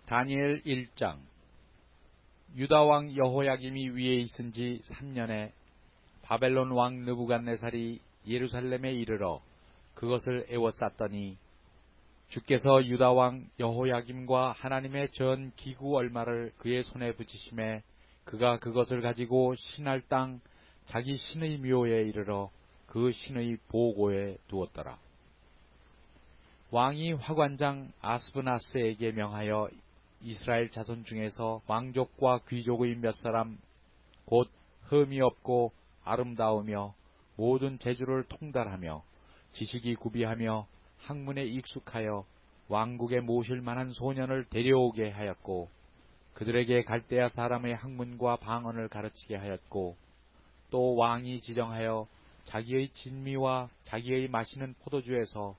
다니엘 1장. 유다왕 여호야김이 위에 있은 지 3년에 바벨론 왕 느부갓네살이 예루살렘에 이르러 그것을 에워쌌더니 주께서 유다왕 여호야김과 하나님의 전 기구 얼마를 그의 손에 붙이심에 그가 그것을 가지고 신할 땅 자기 신의 묘에 이르러 그 신의 보고에 두었더라. 왕이 화관장 아스브나스에게 명하여 이스라엘 자손 중에서 왕족과 귀족의 몇 사람 곧 흠이 없고 아름다우며 모든 재주를 통달하며 지식이 구비하며 학문에 익숙하여 왕국에 모실 만한 소년을 데려오게 하였고 그들에게 갈대아 사람의 학문과 방언을 가르치게 하였고 또 왕이 지정하여 자기의 진미와 자기의 마시는 포도주에서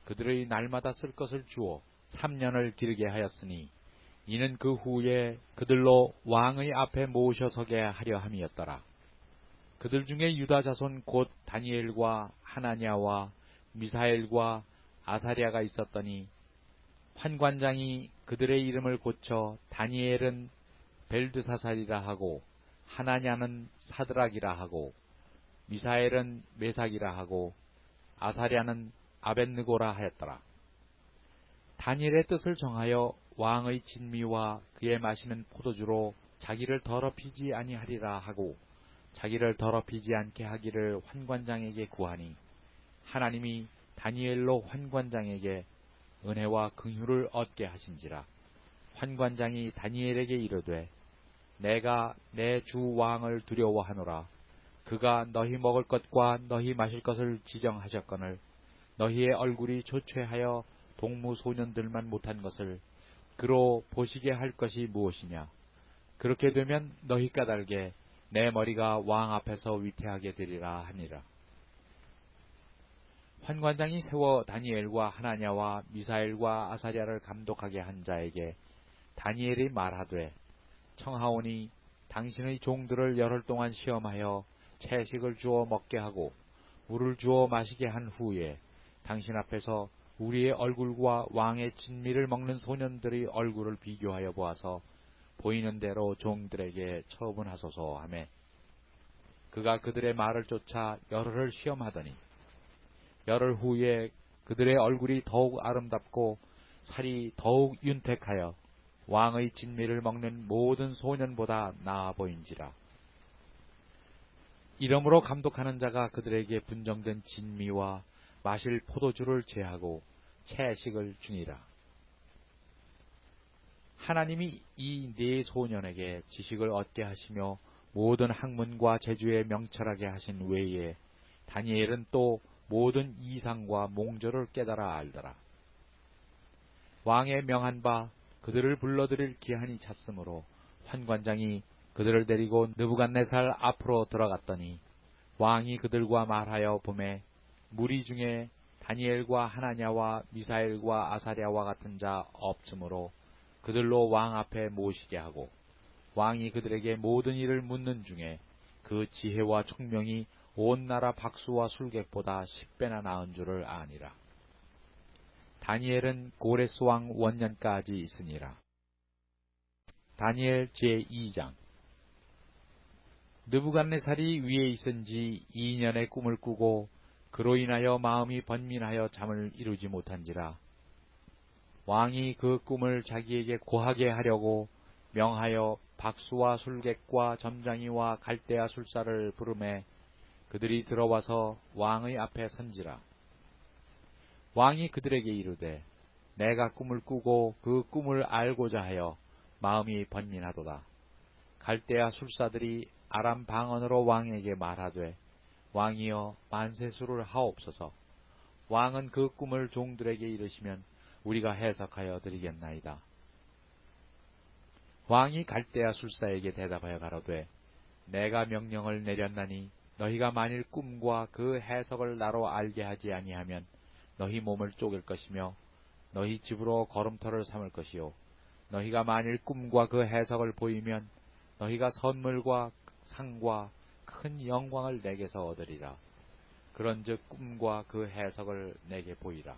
그들의 날마다 쓸 것을 주어 3년을 기르게 하였으니 이는 그 후에 그들로 왕의 앞에 모셔서게 하려 함이었더라. 그들 중에 유다 자손 곧 다니엘과 하나냐와 미사엘과 아사랴가 있었더니 환관장이 그들의 이름을 고쳐 다니엘은 벨드사살이라 하고 하나냐는 사드락이라 하고 미사엘은 메삭이라 하고 아사랴는 아벳느고라 하였더라. 다니엘의 뜻을 정하여 왕의 진미와 그의 마시는 포도주로 자기를 더럽히지 아니하리라 하고 자기를 더럽히지 않게 하기를 환관장에게 구하니 하나님이 다니엘로 환관장에게 은혜와 긍휼을 얻게 하신지라. 환관장이 다니엘에게 이르되 내가 내 주 왕을 두려워하노라. 그가 너희 먹을 것과 너희 마실 것을 지정하셨거늘 너희의 얼굴이 조퇴하여 동무소년들만 못한 것을 그로 보시게 할 것이 무엇이냐. 그렇게 되면 너희 까닭에 내 머리가 왕 앞에서 위태하게 되리라 하니라. 환관장이 세워 다니엘과 하나냐와 미사엘과 아사랴를 감독하게 한 자에게 다니엘이 말하되 청하오니 당신의 종들을 열흘 동안 시험하여 채식을 주어 먹게 하고 물을 주어 마시게 한 후에 당신 앞에서 우리의 얼굴과 왕의 진미를 먹는 소년들의 얼굴을 비교하여 보아서 보이는 대로 종들에게 처분하소서 하매 그가 그들의 말을 쫓아 열흘을 시험하더니 열흘 후에 그들의 얼굴이 더욱 아름답고 살이 더욱 윤택하여 왕의 진미를 먹는 모든 소년보다 나아 보인지라. 이러므로 감독하는 자가 그들에게 분정된 진미와 마실 포도주를 제하고 채식을 주니라. 하나님이 이 네 소년에게 지식을 얻게 하시며 모든 학문과 재주에 명철하게 하신 외에 다니엘은 또 모든 이상과 몽조를 깨달아 알더라. 왕의 명한 바 그들을 불러들일 기한이 찼으므로 환관장이 그들을 데리고 느부갓네살 앞으로 들어갔더니 왕이 그들과 말하여 보매 무리 중에 다니엘과 하나냐와 미사엘과 아사랴와 같은 자 없으므로 그들로 왕 앞에 모시게 하고 왕이 그들에게 모든 일을 묻는 중에 그 지혜와 총명이 온 나라 박수와 술객보다 10배나 나은 줄을 아니라. 다니엘은 고레스 왕 원년까지 있으니라. 다니엘 제2장. 느부갓네살이 위에 있은 지 2년의 꿈을 꾸고 그로 인하여 마음이 번민하여 잠을 이루지 못한지라. 왕이 그 꿈을 자기에게 고하게 하려고 명하여 박수와 술객과 점장이와 갈대아 술사를 부르매 그들이 들어와서 왕의 앞에 선지라. 왕이 그들에게 이르되 내가 꿈을 꾸고 그 꿈을 알고자 하여 마음이 번민하도다. 갈대아 술사들이 아람 방언으로 왕에게 말하되 왕이여 만세수를 하옵소서. 왕은 그 꿈을 종들에게 이르시면 우리가 해석하여 드리겠나이다. 왕이 갈대아 술사에게 대답하여 가로되 내가 명령을 내렸나니 너희가 만일 꿈과 그 해석을 나로 알게 하지 아니하면 너희 몸을 쪼갤 것이며 너희 집으로 걸음터를 삼을 것이요 너희가 만일 꿈과 그 해석을 보이면 너희가 선물과 상과 큰 영광을 내게서 얻으리라. 그런즉 꿈과 그 해석을 내게 보이라.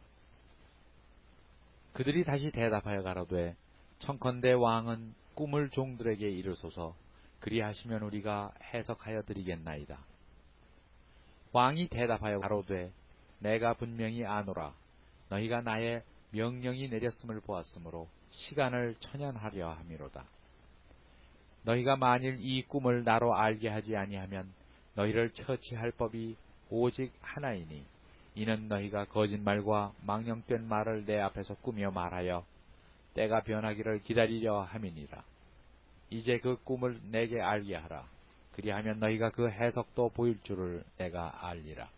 그들이 다시 대답하여 가로되 청컨대 왕은 꿈을 종들에게 이르소서. 그리하시면 우리가 해석하여 드리겠나이다. 왕이 대답하여 가로되 내가 분명히 아노라. 너희가 나의 명령이 내렸음을 보았으므로 시간을 천연하려 함이로다. 너희가 만일 이 꿈을 나로 알게 하지 아니하면 너희를 처치할 법이 오직 하나이니 이는 너희가 거짓말과 망령된 말을 내 앞에서 꾸며 말하여 때가 변하기를 기다리려 함이니라. 이제 그 꿈을 내게 알게 하라. 그리하면 너희가 그 해석도 보일 줄을 내가 알리라.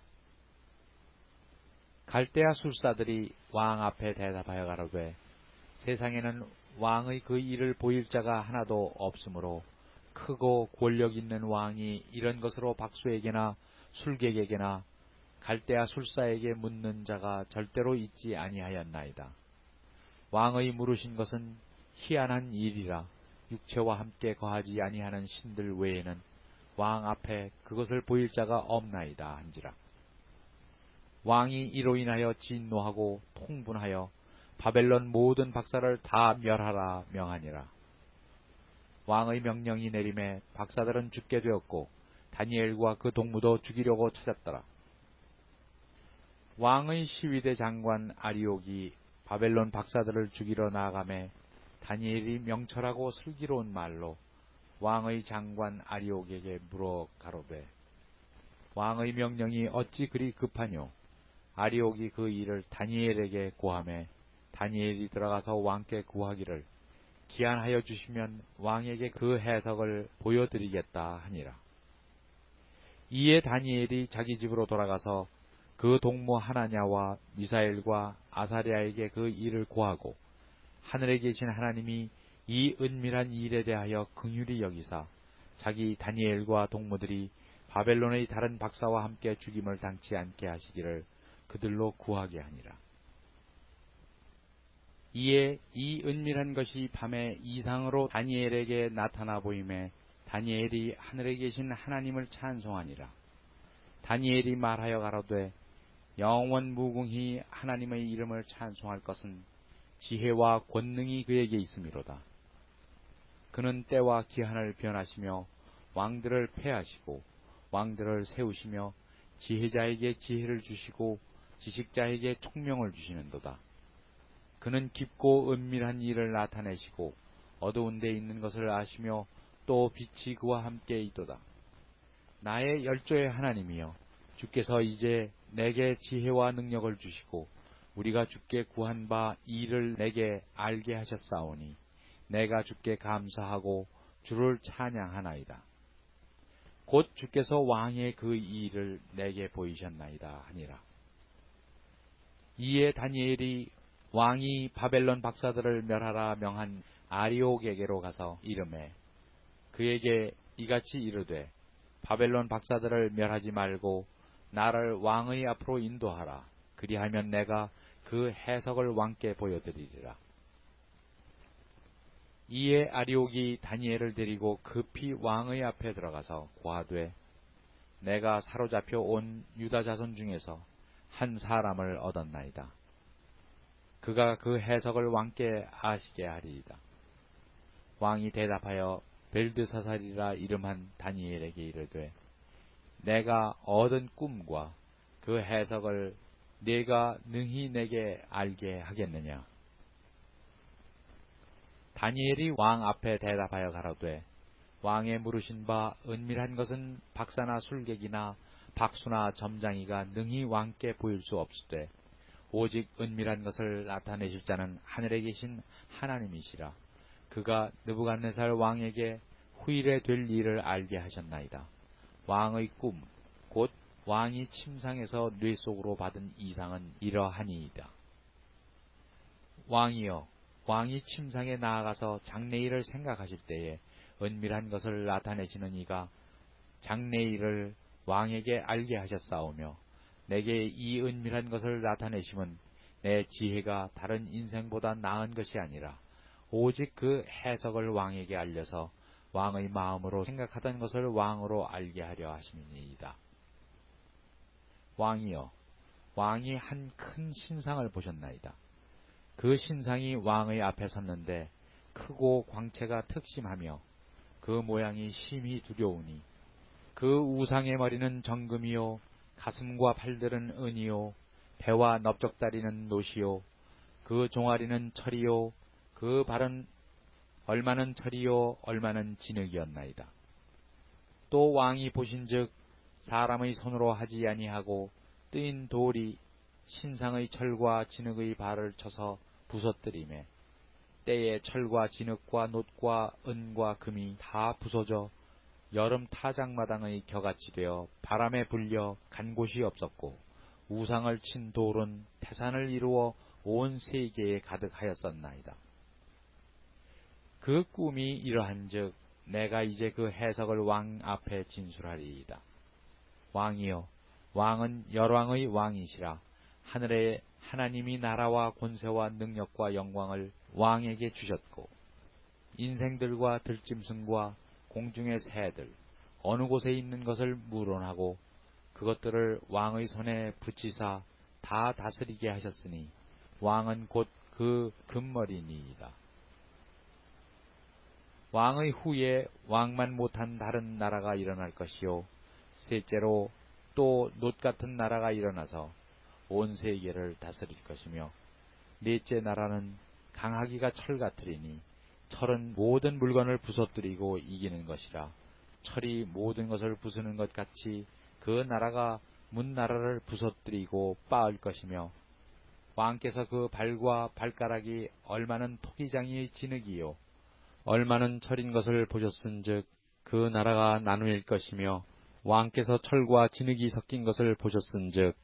갈대아 술사들이 왕 앞에 대답하여 가로되 세상에는 왕의 그 일을 보일 자가 하나도 없으므로 크고 권력 있는 왕이 이런 것으로 박수에게나 술객에게나 갈대아 술사에게 묻는 자가 절대로 있지 아니하였나이다. 왕의 물으신 것은 희한한 일이라 육체와 함께 거하지 아니하는 신들 외에는 왕 앞에 그것을 보일 자가 없나이다 한지라. 왕이 이로 인하여 진노하고 통분하여 바벨론 모든 박사를 다 멸하라 명하니라. 왕의 명령이 내림에 박사들은 죽게 되었고 다니엘과 그 동무도 죽이려고 찾았더라. 왕의 시위대 장관 아리옥이 바벨론 박사들을 죽이러 나아가매 다니엘이 명철하고 슬기로운 말로 왕의 장관 아리옥에게 물어 가로되 왕의 명령이 어찌 그리 급하뇨? 아리옥이 그 일을 다니엘에게 고하매 다니엘이 들어가서 왕께 구하기를 기한하여 주시면 왕에게 그 해석을 보여드리겠다 하니라. 이에 다니엘이 자기 집으로 돌아가서 그 동무 하나냐와 미사엘과 아사랴에게 그 일을 고하고 하늘에 계신 하나님이 이 은밀한 일에 대하여 긍휼히 여기사 자기 다니엘과 동무들이 바벨론의 다른 박사와 함께 죽임을 당치 않게 하시기를 그들로 구하게 하니라. 이에 이 은밀한 것이 밤에 이상으로 다니엘에게 나타나 보임에 다니엘이 하늘에 계신 하나님을 찬송하니라. 다니엘이 말하여 가로되 영원 무궁히 하나님의 이름을 찬송할 것은 지혜와 권능이 그에게 있음이로다. 그는 때와 기한을 변하시며 왕들을 패하시고 왕들을 세우시며 지혜자에게 지혜를 주시고 지식자에게 총명을 주시는도다. 그는 깊고 은밀한 일을 나타내시고 어두운 데 있는 것을 아시며 또 빛이 그와 함께 있도다. 나의 열조의 하나님이여, 주께서 이제 내게 지혜와 능력을 주시고 우리가 주께 구한 바 이 일을 내게 알게 하셨사오니 내가 주께 감사하고 주를 찬양하나이다. 곧 주께서 왕의 그 일을 내게 보이셨나이다 하니라. 이에 다니엘이 왕이 바벨론 박사들을 멸하라 명한 아리옥에게로 가서 이르매 그에게 이같이 이르되 바벨론 박사들을 멸하지 말고 나를 왕의 앞으로 인도하라. 그리하면 내가 그 해석을 왕께 보여드리리라. 이에 아리옥이 다니엘을 데리고 급히 왕의 앞에 들어가서 고하되 내가 사로잡혀 온 유다 자손 중에서 한 사람을 얻었나이다. 그가 그 해석을 왕께 아시게 하리이다. 왕이 대답하여 벨드사살이라 이름한 다니엘에게 이르되 내가 얻은 꿈과 그 해석을 네가 능히 내게 알게 하겠느냐. 다니엘이 왕 앞에 대답하여 가로되 왕의 물으신 바 은밀한 것은 박사나 술객이나 박수나 점장이가 능히 왕께 보일 수 없으되 오직 은밀한 것을 나타내실 자는 하늘에 계신 하나님이시라. 그가 느부갓네살 왕에게 후일에 될 일을 알게 하셨나이다. 왕의 꿈, 곧 왕이 침상에서 뇌 속으로 받은 이상은 이러하니이다. 왕이여, 왕이 침상에 나아가서 장래일을 생각하실 때에 은밀한 것을 나타내시는 이가 장래일을 왕에게 알게 하셨사오며 내게 이 은밀한 것을 나타내심은 내 지혜가 다른 인생보다 나은 것이 아니라 오직 그 해석을 왕에게 알려서 왕의 마음으로 생각하던 것을 왕으로 알게 하려 하심이니이다. 왕이여, 왕이 한 큰 신상을 보셨나이다. 그 신상이 왕의 앞에 섰는데 크고 광채가 특심하며 그 모양이 심히 두려우니 그 우상의 머리는 정금이요 가슴과 팔들은 은이요 배와 넓적다리는 노시요 그 종아리는 철이요 그 발은 얼마는 철이요 얼마는 진흙이었나이다. 또 왕이 보신즉 사람의 손으로 하지 아니하고 뜨인 돌이 신상의 철과 진흙의 발을 쳐서 부서뜨리매 때에 철과 진흙과 놋과 은과 금이 다 부서져 여름 타작마당의 겨같이 되어 바람에 불려 간 곳이 없었고 우상을 친 돌은 태산을 이루어 온 세계에 가득하였었나이다. 그 꿈이 이러한즉 내가 이제 그 해석을 왕 앞에 진술하리이다. 왕이여, 왕은 열왕의 왕이시라. 하늘에 하나님이 나라와 권세와 능력과 영광을 왕에게 주셨고 인생들과 들짐승과 공중의 새들 어느 곳에 있는 것을 물어하고 그것들을 왕의 손에 붙이사 다 다스리게 하셨으니 왕은 곧 그 금머리니이다. 왕의 후에 왕만 못한 다른 나라가 일어날 것이요 셋째로 또 놋 같은 나라가 일어나서 온 세계를 다스릴 것이며 넷째 나라는 강하기가 철 같으리니 철은 모든 물건을 부서뜨리고 이기는 것이라 철이 모든 것을 부수는 것 같이 그 나라가 문나라를 부서뜨리고 빻을 것이며 왕께서 그 발과 발가락이 얼마는 토기장이의 진흙이요 얼마는 철인 것을 보셨은즉 그 나라가 나누일 것이며 왕께서 철과 진흙이 섞인 것을 보셨은즉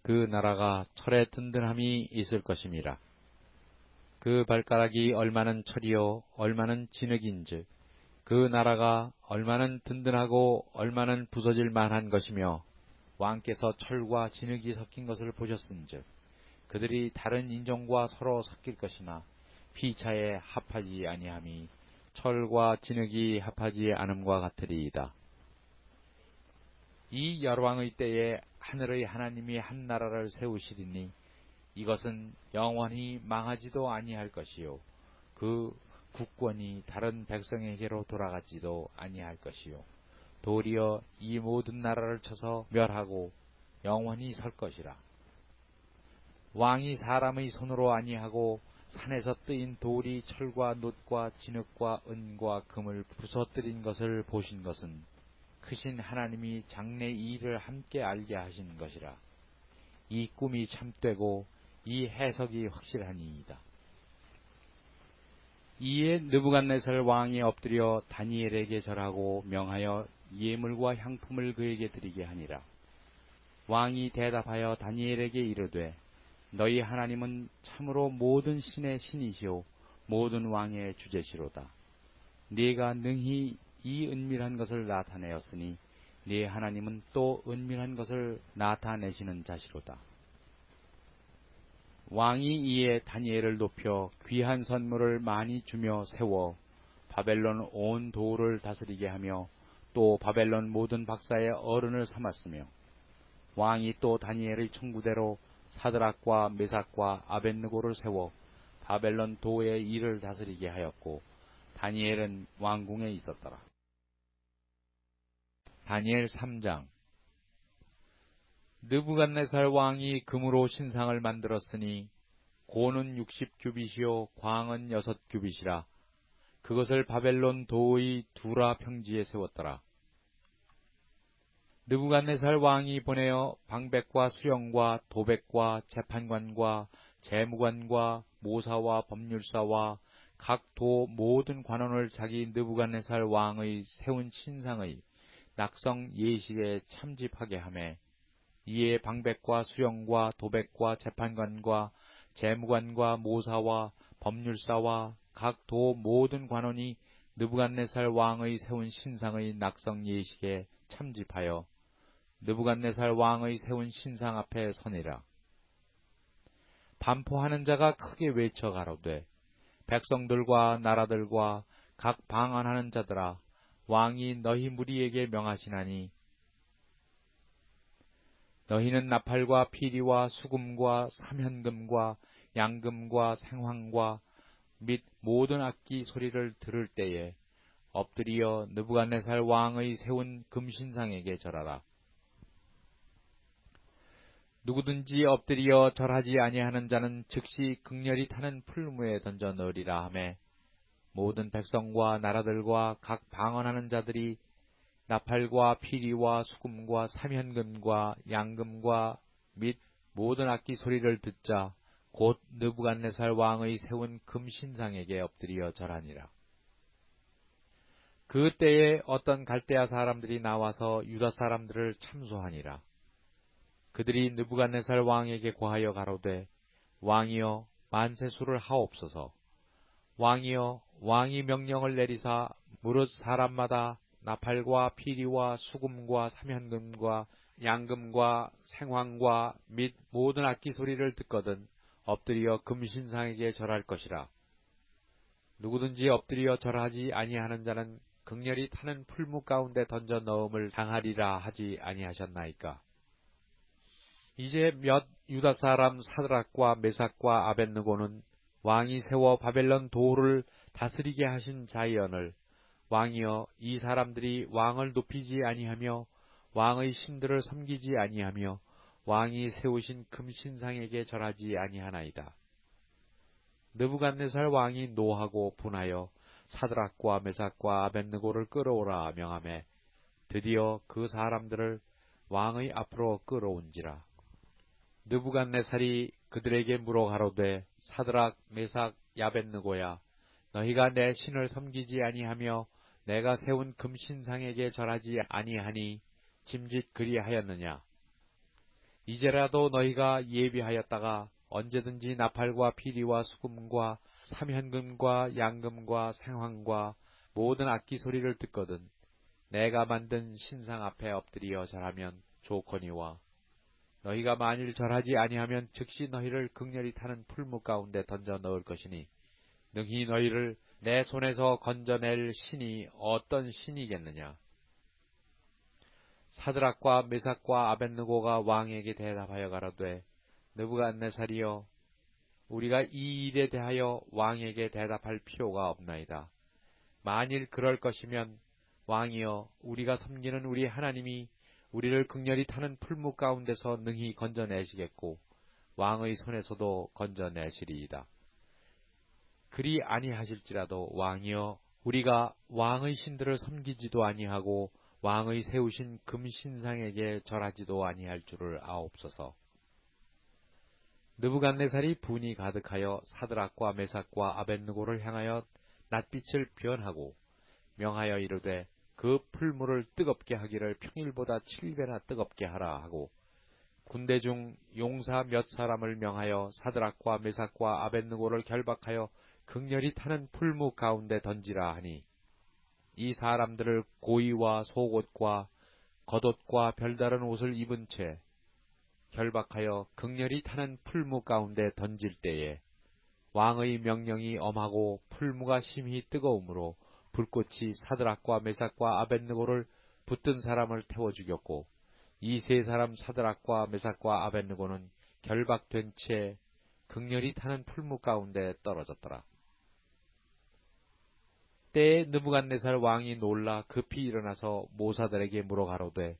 그 나라가 철의 든든함이 있을 것임이라. 그 발가락이 얼마는 철이요 얼마는 진흙인즉 그 나라가 얼마는 든든하고 얼마는 부서질 만한 것이며 왕께서 철과 진흙이 섞인 것을 보셨은즉 그들이 다른 인종과 서로 섞일 것이나 피차에 합하지 아니함이 철과 진흙이 합하지 않음과 같으리이다. 이 열왕의 때에 하늘의 하나님이 한 나라를 세우시리니 이것은 영원히 망하지도 아니할 것이요 그 국권이 다른 백성에게로 돌아가지도 아니할 것이요 도리어 이 모든 나라를 쳐서 멸하고 영원히 설 것이라. 왕이 사람의 손으로 아니하고 산에서 뜨인 돌이 철과 놋과 진흙과 은과 금을 부서뜨린 것을 보신 것은 크신 하나님이 장래 이 일을 함께 알게 하신 것이라. 이 꿈이 참되고 이 해석이 확실하니이다. 이에 느부갓네살 왕이 엎드려 다니엘에게 절하고 명하여 예물과 향품을 그에게 드리게 하니라. 왕이 대답하여 다니엘에게 이르되 너희 하나님은 참으로 모든 신의 신이시오 모든 왕의 주제시로다. 네가 능히 이 은밀한 것을 나타내었으니 네 하나님은 또 은밀한 것을 나타내시는 자시로다. 왕이 이에 다니엘을 높여 귀한 선물을 많이 주며 세워 바벨론 온 도를 다스리게 하며 또 바벨론 모든 박사의 어른을 삼았으며 왕이 또 다니엘의 청구대로 사드락과 메삭과 아벳느고를 세워 바벨론 도의 일을 다스리게 하였고 다니엘은 왕궁에 있었더라. 다니엘 3장. 느부갓네살 왕이 금으로 신상을 만들었으니 고는 60규빗이요 광은 6규빗이라. 그것을 바벨론 도의 두라 평지에 세웠더라. 느부갓네살 왕이 보내어 방백과 수령과 도백과 재판관과 재무관과 모사와 법률사와 각 도 모든 관원을 자기 느부갓네살 왕의 세운 신상의 낙성 예식에 참집하게 하매 이에 방백과 수령과 도백과 재판관과 재무관과 모사와 법률사와 각 도 모든 관원이 느부갓네살 왕의 세운 신상의 낙성 예식에 참집하여 느부갓네살 왕의 세운 신상 앞에 서니라. 반포하는 자가 크게 외쳐 가로되 백성들과 나라들과 각 방언하는 자들아 왕이 너희 무리에게 명하시나니 너희는 나팔과 피리와 수금과 삼현금과 양금과 생황과 및 모든 악기 소리를 들을 때에 엎드리어 느부갓네살 왕의 세운 금신상에게 절하라. 누구든지 엎드리어 절하지 아니하는 자는 즉시 극렬히 타는 풀무에 던져 넣으리라 하매 모든 백성과 나라들과 각 방언하는 자들이 나팔과 피리와 수금과 삼현금과 양금과 및 모든 악기 소리를 듣자 곧 느부갓네살 왕의 세운 금신상에게 엎드리어 절하니라. 그 때에 어떤 갈대아 사람들이 나와서 유다 사람들을 참소하니라. 그들이 느부갓네살 왕에게 고하여 가로되 왕이여 만세수를 하옵소서. 왕이여 왕이 명령을 내리사 무릇 사람마다 나팔과 피리와 수금과 삼현금과 양금과 생황과 및 모든 악기 소리를 듣거든 엎드려 금신상에게 절할 것이라. 누구든지 엎드려 절하지 아니하는 자는 극렬히 타는 풀무 가운데 던져 넣음을 당하리라 하지 아니하셨나이까. 이제 몇 유다 사람 사드락과 메삭과 아벳느고는 왕이 세워 바벨론 도를 다스리게 하신 자이언을 왕이여 이 사람들이 왕을 높이지 아니하며 왕의 신들을 섬기지 아니하며 왕이 세우신 금신상에게 절하지 아니하나이다. 느부갓네살 왕이 노하고 분하여 사드락과 메삭과 아벳느고를 끌어오라 명하매 드디어 그 사람들을 왕의 앞으로 끌어온지라. 느부갓네살이 그들에게 물어 가로되 사드락 메삭 아벳느고야 너희가 내 신을 섬기지 아니하며 내가 세운 금신상에게 절하지 아니하니 짐짓 그리하였느냐. 이제라도 너희가 예비하였다가 언제든지 나팔과 피리와 수금과 삼현금과 양금과 생황과 모든 악기 소리를 듣거든 내가 만든 신상 앞에 엎드리어 절하면 좋거니와 너희가 만일 절하지 아니하면 즉시 너희를 극렬히 타는 풀무 가운데 던져 넣을 것이니 능히 너희를 내 손에서 건져낼 신이 어떤 신이겠느냐. 사드락과 메삭과 아벳느고가 왕에게 대답하여 가로되 느부갓네살이여 우리가 이 일에 대하여 왕에게 대답할 필요가 없나이다. 만일 그럴 것이면 왕이여 우리가 섬기는 우리 하나님이 우리를 극렬히 타는 풀무 가운데서 능히 건져내시겠고 왕의 손에서도 건져내시리이다. 그리 아니하실지라도 왕이여 우리가 왕의 신들을 섬기지도 아니하고 왕의 세우신 금신상에게 절하지도 아니할 줄을 아옵소서. 느부갓네살이 분이 가득하여 사드락과 메삭과 아벳느고를 향하여 낯빛을 변하고 명하여 이르되 그 풀무를 뜨겁게 하기를 평일보다 7배나 뜨겁게 하라 하고 군대 중 용사 몇 사람을 명하여 사드락과 메삭과 아벳느고를 결박하여 극렬히 타는 풀무 가운데 던지라 하니 이 사람들을 고이와 속옷과 겉옷과 별다른 옷을 입은 채 결박하여 극렬히 타는 풀무 가운데 던질 때에 왕의 명령이 엄하고 풀무가 심히 뜨거우므로 불꽃이 사드락과 메삭과 아벳느고를 붙든 사람을 태워 죽였고 이 세 사람 사드락과 메삭과 아벳느고는 결박된 채 극렬히 타는 풀무 가운데 떨어졌더라. 때에 느부갓네살 왕이 놀라 급히 일어나서 모사들에게 물어 가로되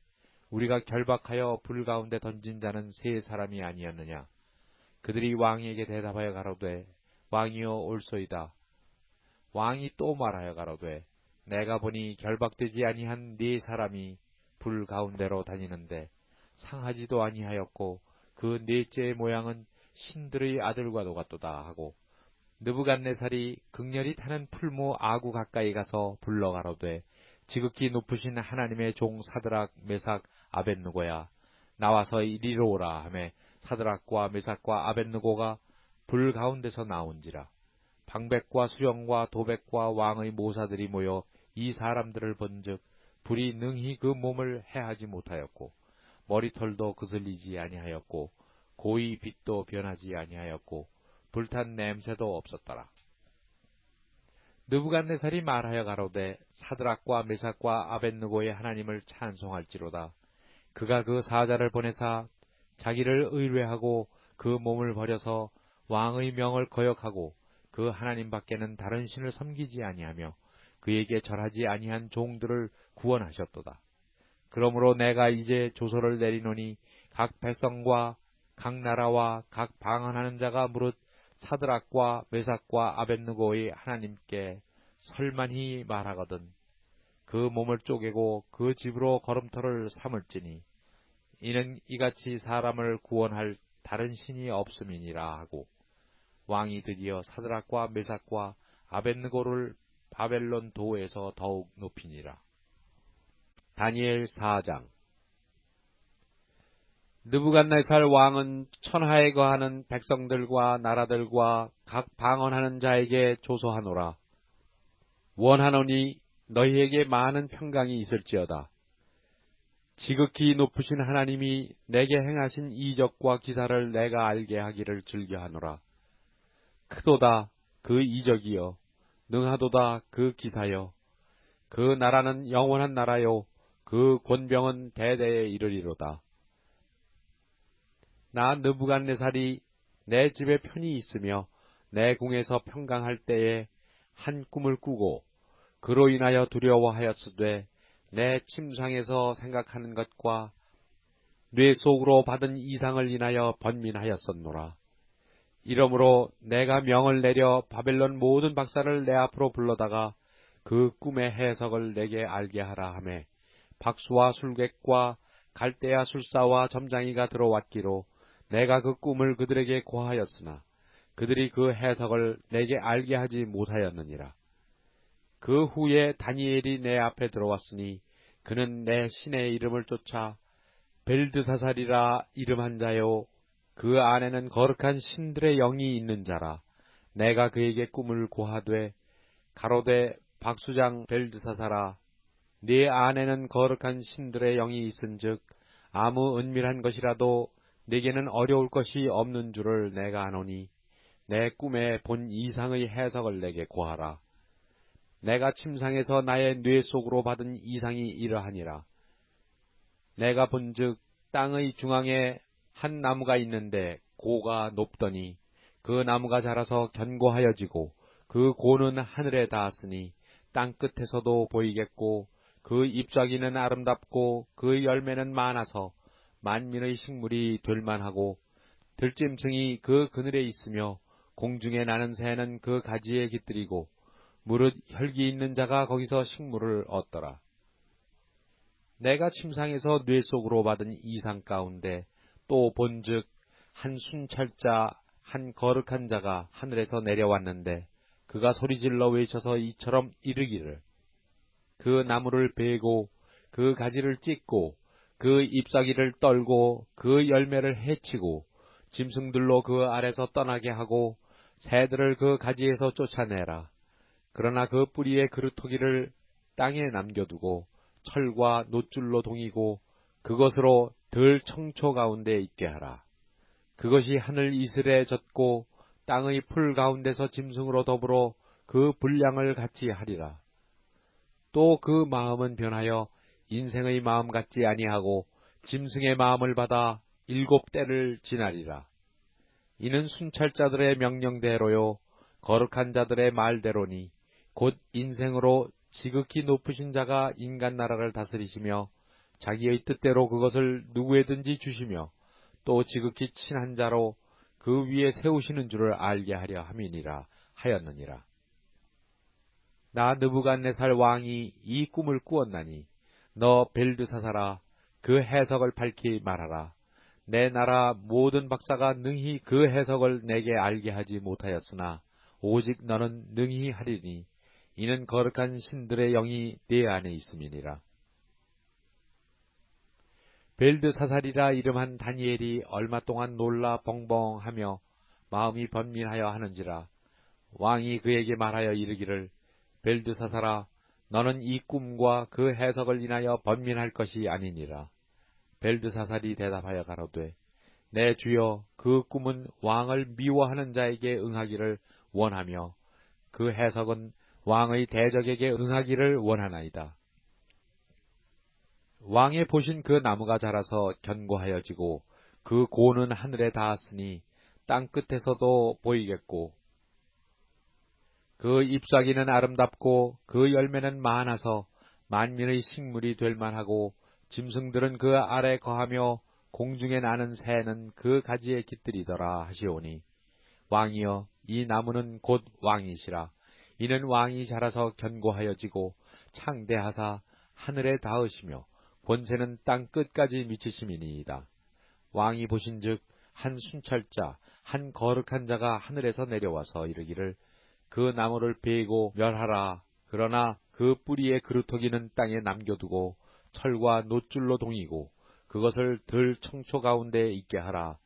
우리가 결박하여 불 가운데 던진 자는 세 사람이 아니었느냐. 그들이 왕에게 대답하여 가로되 왕이여 옳소이다. 왕이 또 말하여 가로되 내가 보니 결박되지 아니한 네 사람이 불 가운데로 다니는데 상하지도 아니하였고 그 넷째의 모양은 신들의 아들과도 같도다 하고 느부갓네살이 극렬히 타는 풀무 아구 가까이 가서 불러 가로되 지극히 높으신 하나님의 종 사드락 메삭 아벳느고야 나와서 이리로 오라 하매 사드락과 메삭과 아벳느고가 불 가운데서 나온지라. 방백과 수령과 도백과 왕의 모사들이 모여 이 사람들을 본즉 불이 능히 그 몸을 해하지 못하였고 머리털도 그슬리지 아니하였고 고이 빛도 변하지 아니하였고 불탄 냄새도 없었더라. 느부갓네살이 말하여 가로되 사드락과 메삭과 아벳느고의 하나님을 찬송할지로다. 그가 그 사자를 보내사 자기를 의뢰하고 그 몸을 버려서 왕의 명을 거역하고 그 하나님 밖에는 다른 신을 섬기지 아니하며 그에게 절하지 아니한 종들을 구원하셨도다. 그러므로 내가 이제 조서를 내리노니 각 백성과 각 나라와 각 방언하는 자가 무릇 사드락과 메삭과 아벳느고의 하나님께 설만히 말하거든 그 몸을 쪼개고 그 집으로 걸음터를 삼을지니 이는 이같이 사람을 구원할 다른 신이 없음이니라 하고 왕이 드디어 사드락과 메삭과 아벳느고를 바벨론 도에서 더욱 높이니라. 다니엘 4장. 느부갓네살 왕은 천하에 거하는 백성들과 나라들과 각 방언하는 자에게 조소하노라. 원하노니 너희에게 많은 평강이 있을지어다. 지극히 높으신 하나님이 내게 행하신 이적과 기사를 내가 알게 하기를 즐겨하노라. 크도다 그 이적이여, 능하도다 그 기사여. 그 나라는 영원한 나라요, 그 권병은 대대에 이르리로다. 나 느부갓네살이 내 집에 편히 있으며 내 궁에서 평강할 때에 한 꿈을 꾸고 그로 인하여 두려워하였으되 내 침상에서 생각하는 것과 뇌 속으로 받은 이상을 인하여 번민하였었노라. 이러므로 내가 명을 내려 바벨론 모든 박사를 내 앞으로 불러다가 그 꿈의 해석을 내게 알게 하라 하매 박수와 술객과 갈대아 술사와 점장이가 들어왔기로 내가 그 꿈을 그들에게 고하였으나 그들이 그 해석을 내게 알게 하지 못하였느니라. 그 후에 다니엘이 내 앞에 들어왔으니 그는 내 신의 이름을 쫓아 벨드사살이라 이름한 자요 그 안에는 거룩한 신들의 영이 있는 자라. 내가 그에게 꿈을 고하되 가로되 박수장 벨드사살아 네 안에는 거룩한 신들의 영이 있은즉 아무 은밀한 것이라도 네게는 어려울 것이 없는 줄을 내가 아노니 내 꿈에 본 이상의 해석을 내게 고하라. 내가 침상에서 나의 뇌 속으로 받은 이상이 이러하니라. 내가 본즉 땅의 중앙에 한 나무가 있는데 고가 높더니 그 나무가 자라서 견고하여지고 그 고는 하늘에 닿았으니 땅 끝에서도 보이겠고 그 잎사귀는 아름답고 그 열매는 많아서 만민의 식물이 될만하고 들짐승이 그 그늘에 있으며 공중에 나는 새는 그 가지에 깃들이고 무릇 혈기 있는 자가 거기서 식물을 얻더라. 내가 침상에서 뇌 속으로 받은 이상 가운데 또 본즉 한 순찰자 한 거룩한 자가 하늘에서 내려왔는데 그가 소리질러 외쳐서 이처럼 이르기를 그 나무를 베고 그 가지를 찢고 그 잎사귀를 떨고 그 열매를 해치고 짐승들로 그 아래서 떠나게 하고 새들을 그 가지에서 쫓아내라. 그러나 그 뿌리의 그루터기를 땅에 남겨두고 철과 놋줄로 동이고 그것으로 들 청초 가운데 있게 하라. 그것이 하늘 이슬에 젖고 땅의 풀 가운데서 짐승으로 더불어 그 분량을 같이 하리라. 또 그 마음은 변하여 인생의 마음 같지 아니하고 짐승의 마음을 받아 7때를 지나리라. 이는 순찰자들의 명령대로요 거룩한 자들의 말대로니 곧 인생으로 지극히 높으신 자가 인간 나라를 다스리시며 자기의 뜻대로 그것을 누구에든지 주시며 또 지극히 친한 자로 그 위에 세우시는 줄을 알게 하려 함이니라 하였느니라. 나 느부갓네살 왕이 이 꿈을 꾸었나니 너 벨드사살아 그 해석을 밝히 말하라. 내 나라 모든 박사가 능히 그 해석을 내게 알게 하지 못하였으나 오직 너는 능히 하리니 이는 거룩한 신들의 영이 네 안에 있음이니라. 벨드사살이라 이름한 다니엘이 얼마 동안 놀라 벙벙하며 마음이 번민하여 하는지라. 왕이 그에게 말하여 이르기를 벨드사살아 너는 이 꿈과 그 해석을 인하여 번민할 것이 아니니라. 벨드사살이 대답하여 가로되 내 주여 그 꿈은 왕을 미워하는 자에게 응하기를 원하며 그 해석은 왕의 대적에게 응하기를 원하나이다. 왕의 보신 그 나무가 자라서 견고하여지고 그 고는 하늘에 닿았으니 땅 끝에서도 보이겠고 그 잎사귀는 아름답고 그 열매는 많아서 만민의 식물이 될 만하고 짐승들은 그 아래 거하며 공중에 나는 새는 그 가지에 깃들이더라 하시오니 왕이여 이 나무는 곧 왕이시라. 이는 왕이 자라서 견고하여지고 창대하사 하늘에 닿으시며 권세는 땅 끝까지 미치심이니이다. 왕이 보신즉 한 순찰자 한 거룩한 자가 하늘에서 내려와서 이르기를 그 나무를 베고 멸하라. 그러나 그 뿌리의 그루터기는 땅에 남겨두고 철과 놋줄로 동이고 그것을 들 청초 가운데 있게 하라.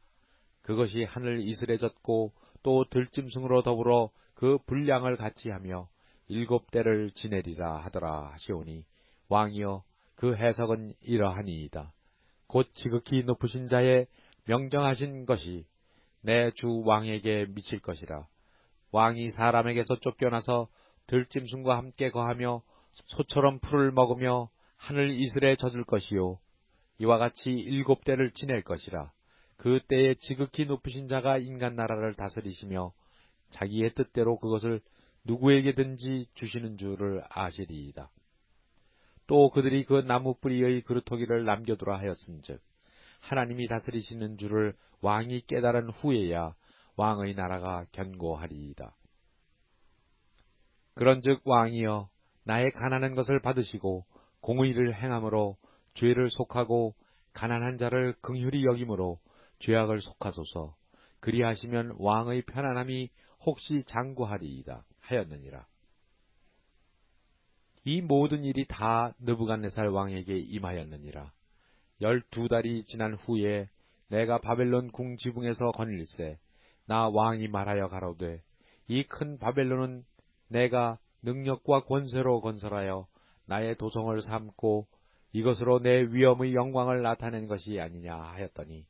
그것이 하늘 이슬에 젖고 또 들짐승으로 더불어 그 분량을 같이 하며 7대를 지내리라 하더라 하시오니 왕이여 그 해석은 이러하니이다. 곧 지극히 높으신 자의 명정하신 것이 내 주 왕에게 미칠 것이라. 왕이 사람에게서 쫓겨나서 들짐승과 함께 거하며 소처럼 풀을 먹으며 하늘 이슬에 젖을 것이요 이와 같이 7대를 지낼 것이라. 그 때에 지극히 높으신 자가 인간 나라를 다스리시며 자기의 뜻대로 그것을 누구에게든지 주시는 줄을 아시리이다. 또 그들이 그 나무 뿌리의 그루터기를 남겨두라 하였은즉 하나님이 다스리시는 줄을 왕이 깨달은 후에야 왕의 나라가 견고하리이다. 그런즉 왕이여 나의 가난한 것을 받으시고 공의를 행함으로 죄를 속하고 가난한 자를 긍휼히 여김으로 죄악을 속하소서. 그리하시면 왕의 편안함이 혹시 장구하리이다 하였느니라. 이 모든 일이 다 느부갓네살 왕에게 임하였느니라. 12달이 지난 후에 내가 바벨론 궁 지붕에서 거닐세 나 왕이 말하여 가로되 이 큰 바벨론은 내가 능력과 권세로 건설하여 나의 도성을 삼고 이것으로 내 위엄의 영광을 나타낸 것이 아니냐 하였더니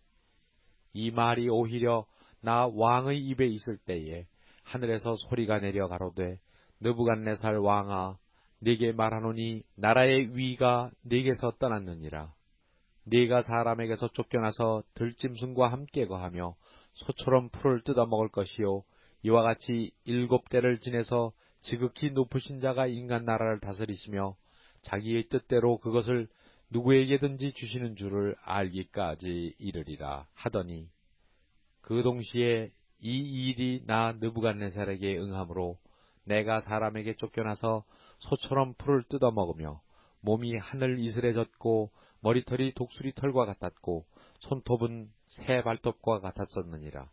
이 말이 오히려 나 왕의 입에 있을 때에 하늘에서 소리가 내려 가로되 느부갓네살 왕아 네게 말하노니 나라의 위가 네게서 떠났느니라. 네가 사람에게서 쫓겨나서 들짐승과 함께 거하며 소처럼 풀을 뜯어먹을 것이요 이와 같이 7대를 지내서 지극히 높으신 자가 인간 나라를 다스리시며 자기의 뜻대로 그것을 누구에게든지 주시는 줄을 알기까지 이르리라 하더니 그 동시에 이 일이 나 느부갓네살에게 응함으로 내가 사람에게 쫓겨나서 소처럼 풀을 뜯어먹으며 몸이 하늘 이슬에 젖고 머리털이 독수리 털과 같았고 손톱은 새 발톱과 같았었느니라.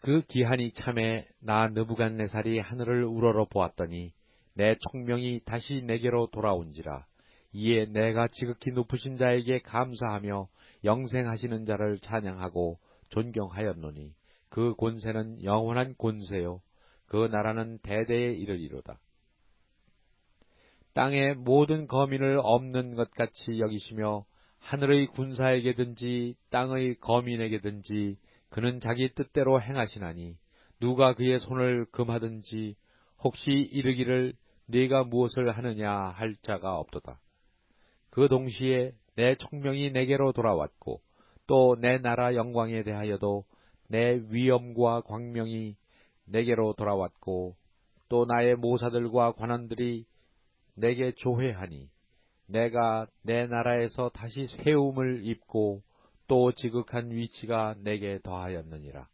그 기한이 참에 나 느부갓네살이 하늘을 우러러 보았더니 내 총명이 다시 내게로 돌아온지라. 이에 내가 지극히 높으신 자에게 감사하며 영생하시는 자를 찬양하고 존경하였노니 그 권세는 영원한 권세요 그 나라는 대대에 이르리로다. 땅의 모든 거민을 없는 것 같이 여기시며 하늘의 군사에게든지 땅의 거민에게든지 그는 자기 뜻대로 행하시나니 누가 그의 손을 금하든지 혹시 이르기를 네가 무엇을 하느냐 할 자가 없도다. 그 동시에 내 총명이 내게로 돌아왔고 또 내 나라 영광에 대하여도 내 위엄과 광명이 내게로 돌아왔고 또 나의 모사들과 관원들이 내게 조회하니 내가 내 나라에서 다시 세움을 입고 또 지극한 위치가 내게 더하였느니라.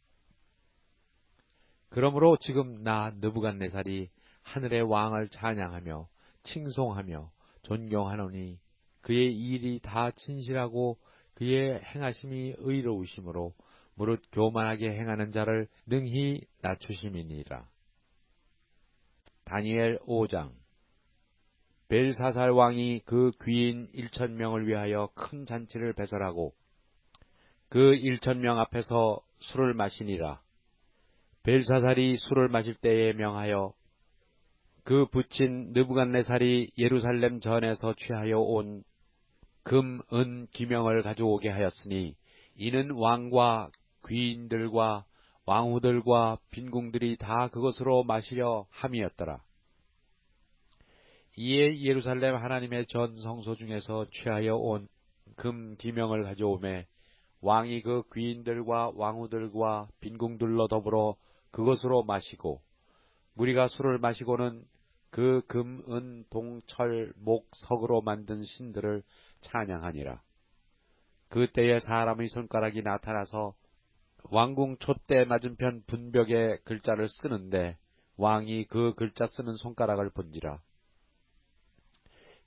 그러므로 지금 나 느부갓네살이 하늘의 왕을 찬양하며 칭송하며 존경하노니 그의 일이 다 진실하고 그의 행하심이 의로우심으로 무릇 교만하게 행하는 자를 능히 낮추심이니라. 다니엘 5장. 벨사살 왕이 그 귀인 1000명을 위하여 큰 잔치를 배설하고 그 1000명 앞에서 술을 마시니라. 벨사살이 술을 마실 때에 명하여 그 부친 느부갓네살이 예루살렘 전에서 취하여 온 금, 은, 기명을 가져오게 하였으니 이는 왕과 귀인들과 왕후들과 빈궁들이 다 그것으로 마시려 함이었더라. 이에 예루살렘 하나님의 전 성소 중에서 취하여 온 금 기명을 가져오매 왕이 그 귀인들과 왕후들과 빈궁들로 더불어 그것으로 마시고 무리가 술을 마시고는 그 금, 은, 동, 철, 목, 석으로 만든 신들을 찬양하니라. 그때에 사람의 손가락이 나타나서 왕궁 촛대 맞은편 분벽에 글자를 쓰는데 왕이 그 글자 쓰는 손가락을 본지라.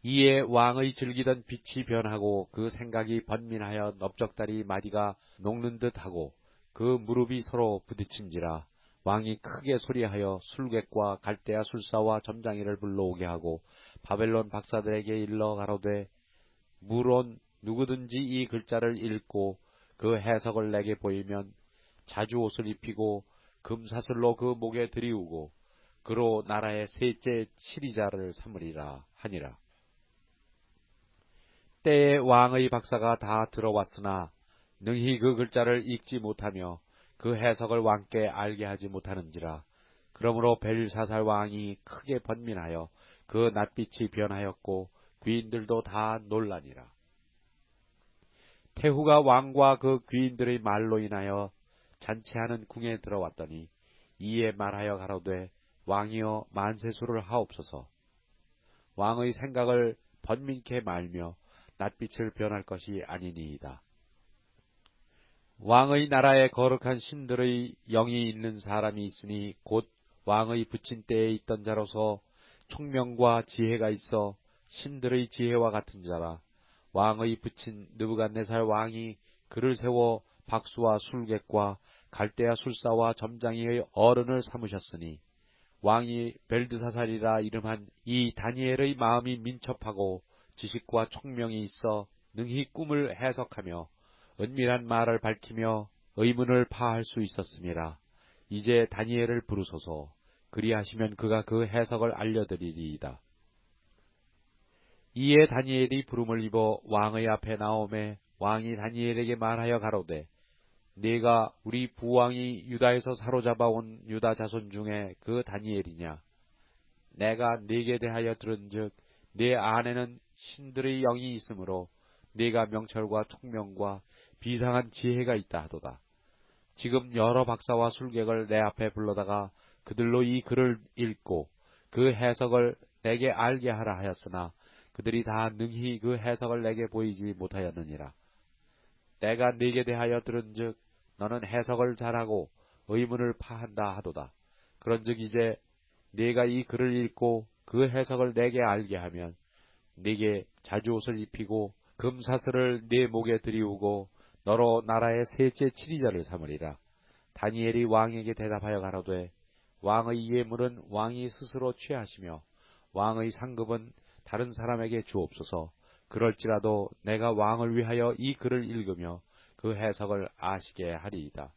이에 왕의 즐기던 빛이 변하고 그 생각이 번민하여 넓적다리 마디가 녹는 듯하고 그 무릎이 서로 부딪힌지라. 왕이 크게 소리하여 술객과 갈대아 술사와 점장이를 불러오게 하고 바벨론 박사들에게 일러 가로되 무론 누구든지 이 글자를 읽고 그 해석을 내게 보이면 자주 옷을 입히고 금사슬로 그 목에 들이우고 그로 나라의 셋째 치리자를 삼으리라 하니라. 때에 왕의 박사가 다 들어왔으나 능히 그 글자를 읽지 못하며 그 해석을 왕께 알게 하지 못하는지라. 그러므로 벨사살 왕이 크게 번민하여 그 낯빛이 변하였고 귀인들도 다 놀라니라. 태후가 왕과 그 귀인들의 말로 인하여 잔치하는 궁에 들어왔더니 이에 말하여 가로되 왕이여 만세수를 하옵소서. 왕의 생각을 번민케 말며 낯빛을 변할 것이 아니니이다. 왕의 나라에 거룩한 신들의 영이 있는 사람이 있으니 곧 왕의 부친 때에 있던 자로서 총명과 지혜가 있어 신들의 지혜와 같은 자라. 왕의 부친 느부갓네살 왕이 그를 세워 박수와 술객과 갈대아 술사와 점장이의 어른을 삼으셨으니 왕이 벨드사살이라 이름한 이 다니엘의 마음이 민첩하고 지식과 총명이 있어 능히 꿈을 해석하며 은밀한 말을 밝히며 의문을 파할 수 있었음이라. 이제 다니엘을 부르소서. 그리하시면 그가 그 해석을 알려드리리이다. 이에 다니엘이 부름을 입어 왕의 앞에 나오매 왕이 다니엘에게 말하여 가로되 네가 우리 부왕이 유다에서 사로잡아온 유다 자손 중에 그 다니엘이냐? 내가 네게 대하여 들은즉 네 안에는 신들의 영이 있으므로 네가 명철과 총명과 비상한 지혜가 있다 하도다. 지금 여러 박사와 술객을 내 앞에 불러다가 그들로 이 글을 읽고 그 해석을 내게 알게 하라 하였으나 그들이 다 능히 그 해석을 내게 보이지 못하였느니라. 내가 네게 대하여 들은즉 너는 해석을 잘하고 의문을 파한다 하도다. 그런즉 이제 네가 이 글을 읽고 그 해석을 내게 알게 하면 네게 자주옷을 입히고 금사슬을 네 목에 들이우고 너로 나라의 셋째 치리자를 삼으리라. 다니엘이 왕에게 대답하여 가로되 왕의 예물은 왕이 스스로 취하시며 왕의 상급은 다른 사람에게 주옵소서. 그럴지라도 내가 왕을 위하여 이 글을 읽으며 그 해석을 아시게 하리이다.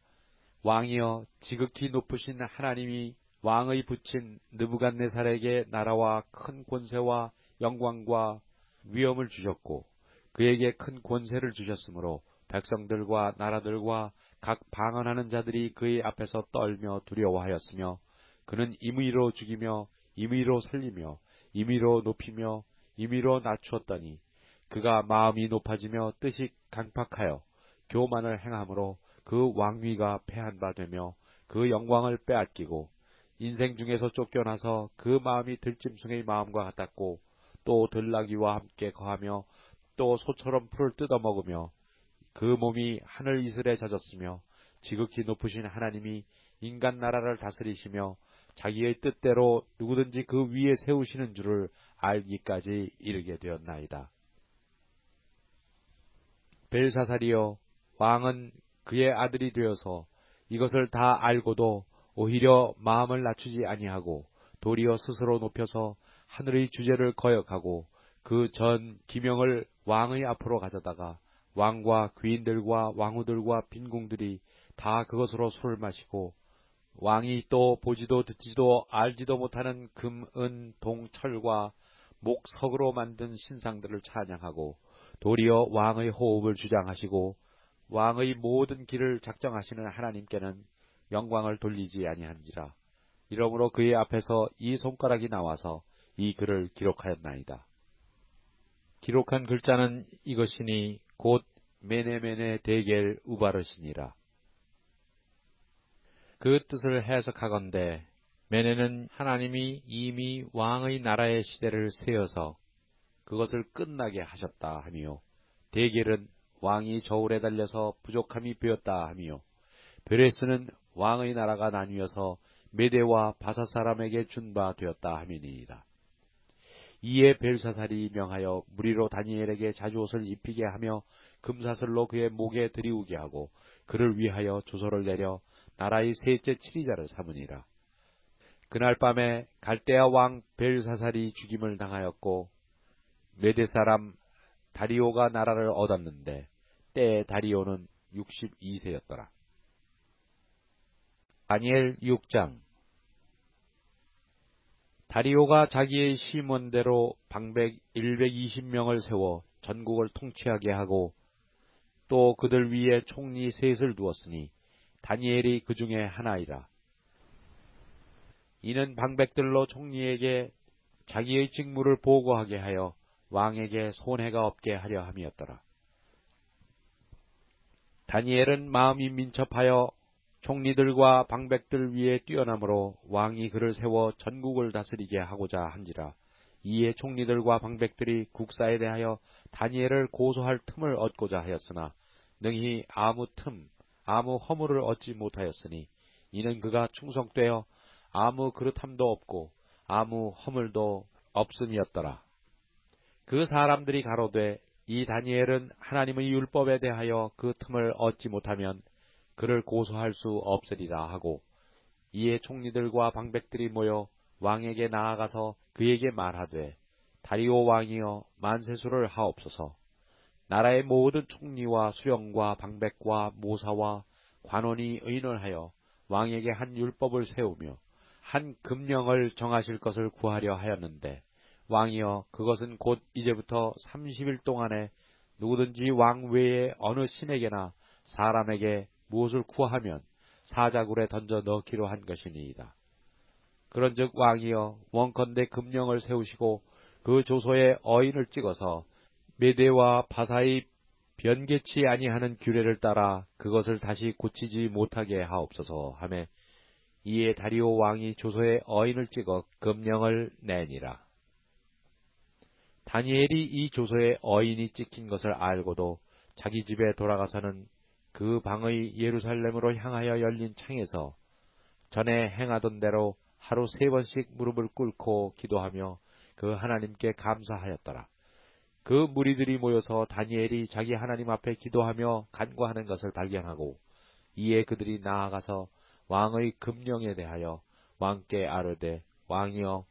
왕이여 지극히 높으신 하나님이 왕의 부친 느부갓네살에게 나라와 큰 권세와 영광과 위엄을 주셨고 그에게 큰 권세를 주셨으므로 백성들과 나라들과 각 방언하는 자들이 그의 앞에서 떨며 두려워하였으며 그는 임의로 죽이며 임의로 살리며 임의로 높이며 임의로 낮추었더니 그가 마음이 높아지며 뜻이 강팍하여 교만을 행함으로 그 왕위가 패한 바 되며 그 영광을 빼앗기고 인생 중에서 쫓겨나서 그 마음이 들짐승의 마음과 같았고 또 들나귀와 함께 거하며 또 소처럼 풀을 뜯어먹으며 그 몸이 하늘 이슬에 젖었으며 지극히 높으신 하나님이 인간 나라를 다스리시며 자기의 뜻대로 누구든지 그 위에 세우시는 줄을 알기까지 이르게 되었나이다. 벨사살이여 왕은 그의 아들이 되어서 이것을 다 알고도 오히려 마음을 낮추지 아니하고 도리어 스스로 높여서 하늘의 주제를 거역하고 그 전 기명을 왕의 앞으로 가져다가 왕과 귀인들과 왕후들과 빈궁들이 다 그것으로 술을 마시고 왕이 또 보지도 듣지도 알지도 못하는 금, 은, 동, 철과 목, 석으로 만든 신상들을 찬양하고 도리어 왕의 호흡을 주장하시고 왕의 모든 길을 작정하시는 하나님께는 영광을 돌리지 아니한지라. 이러므로 그의 앞에서 이 손가락이 나와서 이 글을 기록하였나이다. 기록한 글자는 이것이니 곧 메네메네 데겔 우바르시니라. 그 뜻을 해석하건대 매네는 하나님이 이미 왕의 나라의 시대를 세어서 그것을 끝나게 하셨다 하며, 데겔은 왕이 저울에 달려서 부족함이 베었다 하며, 베레스는 왕의 나라가 나뉘어서 메대와 바사 사람에게 준 바 되었다 하미니이다. 이에 벨사살이 명하여 무리로 다니엘에게 자주옷을 입히게 하며 금사슬로 그의 목에 들이우게 하고 그를 위하여 조서를 내려 나라의 셋째 치리자를 삼으니라. 그날 밤에 갈대아 왕 벨사살이 죽임을 당하였고 메대 사람 다리오가 나라를 얻었는데 때에 다리오는 62세였더라. 다니엘 6장. 다리오가 자기의 심원대로 방백 120명을 세워 전국을 통치하게 하고 또 그들 위에 총리 셋을 두었으니 다니엘이 그 중에 하나이라. 이는 방백들로 총리에게 자기의 직무를 보고하게 하여 왕에게 손해가 없게 하려 함이었더라. 다니엘은 마음이 민첩하여 총리들과 방백들 위에 뛰어나므로 왕이 그를 세워 전국을 다스리게 하고자 한지라. 이에 총리들과 방백들이 국사에 대하여 다니엘을 고소할 틈을 얻고자 하였으나 능히 아무 허물을 얻지 못하였으니 이는 그가 충성되어 아무 그릇함도 없고 아무 허물도 없음이었더라. 그 사람들이 가로되 이 다니엘은 하나님의 율법에 대하여 그 틈을 얻지 못하면 그를 고소할 수 없으리라 하고, 이에 총리들과 방백들이 모여 왕에게 나아가서 그에게 말하되 다리오 왕이여 만세수를 하옵소서. 나라의 모든 총리와 수령과 방백과 모사와 관원이 의논하여 왕에게 한 율법을 세우며 한 금령을 정하실 것을 구하려 하였는데 왕이여 그것은 곧 이제부터 30일 동안에 누구든지 왕 외에 어느 신에게나 사람에게 무엇을 구하면 사자굴에 던져 넣기로 한 것이니이다. 그런즉 왕이여 원컨대 금령을 세우시고 그 조서에 어인을 찍어서 메대와 바사의 변개치 아니하는 규례를 따라 그것을 다시 고치지 못하게 하옵소서 하매, 이에 다리오 왕이 조서에 어인을 찍어 금령을 내니라. 다니엘이 이 조서에 어인이 찍힌 것을 알고도 자기 집에 돌아가서는 그 방의 예루살렘으로 향하여 열린 창에서 전에 행하던 대로 하루 3번씩 무릎을 꿇고 기도하며 그 하나님께 감사하였더라. 그 무리들이 모여서 다니엘이 자기 하나님 앞에 기도하며 간구하는 것을 발견하고, 이에 그들이 나아가서 왕의 금령에 대하여 왕께 아뢰되 왕이여,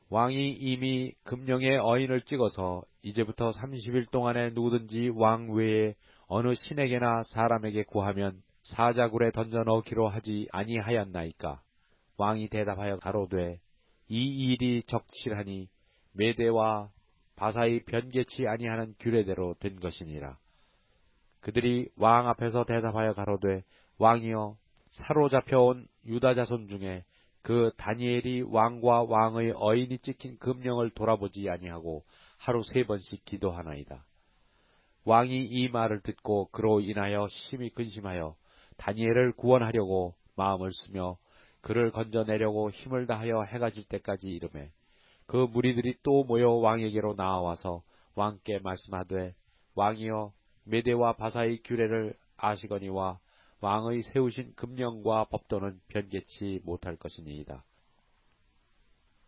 왕이 이미 금령의 어인을 찍어서 이제부터 30일 동안에 누구든지 왕 외에 어느 신에게나 사람에게 구하면 사자굴에 던져 넣기로 하지 아니하였나이까? 왕이 대답하여 가로되 이 일이 적실하니 메대와 바사의 변개치 아니하는 규례대로 된 것이니라. 그들이 왕 앞에서 대답하여 가로되 왕이여, 사로잡혀온 유다 자손 중에 그 다니엘이 왕과 왕의 어인이 찍힌 금령을 돌아보지 아니하고 하루 3번씩 기도하나이다. 왕이 이 말을 듣고 그로 인하여 심히 근심하여 다니엘을 구원하려고 마음을 쓰며 그를 건져내려고 힘을 다하여 해가 질 때까지 이르매, 그 무리들이 또 모여 왕에게로 나와서 왕께 말씀하되 왕이여, 메대와 바사의 규례를 아시거니와 왕의 세우신 금령과 법도는 변개치 못할 것이니이다.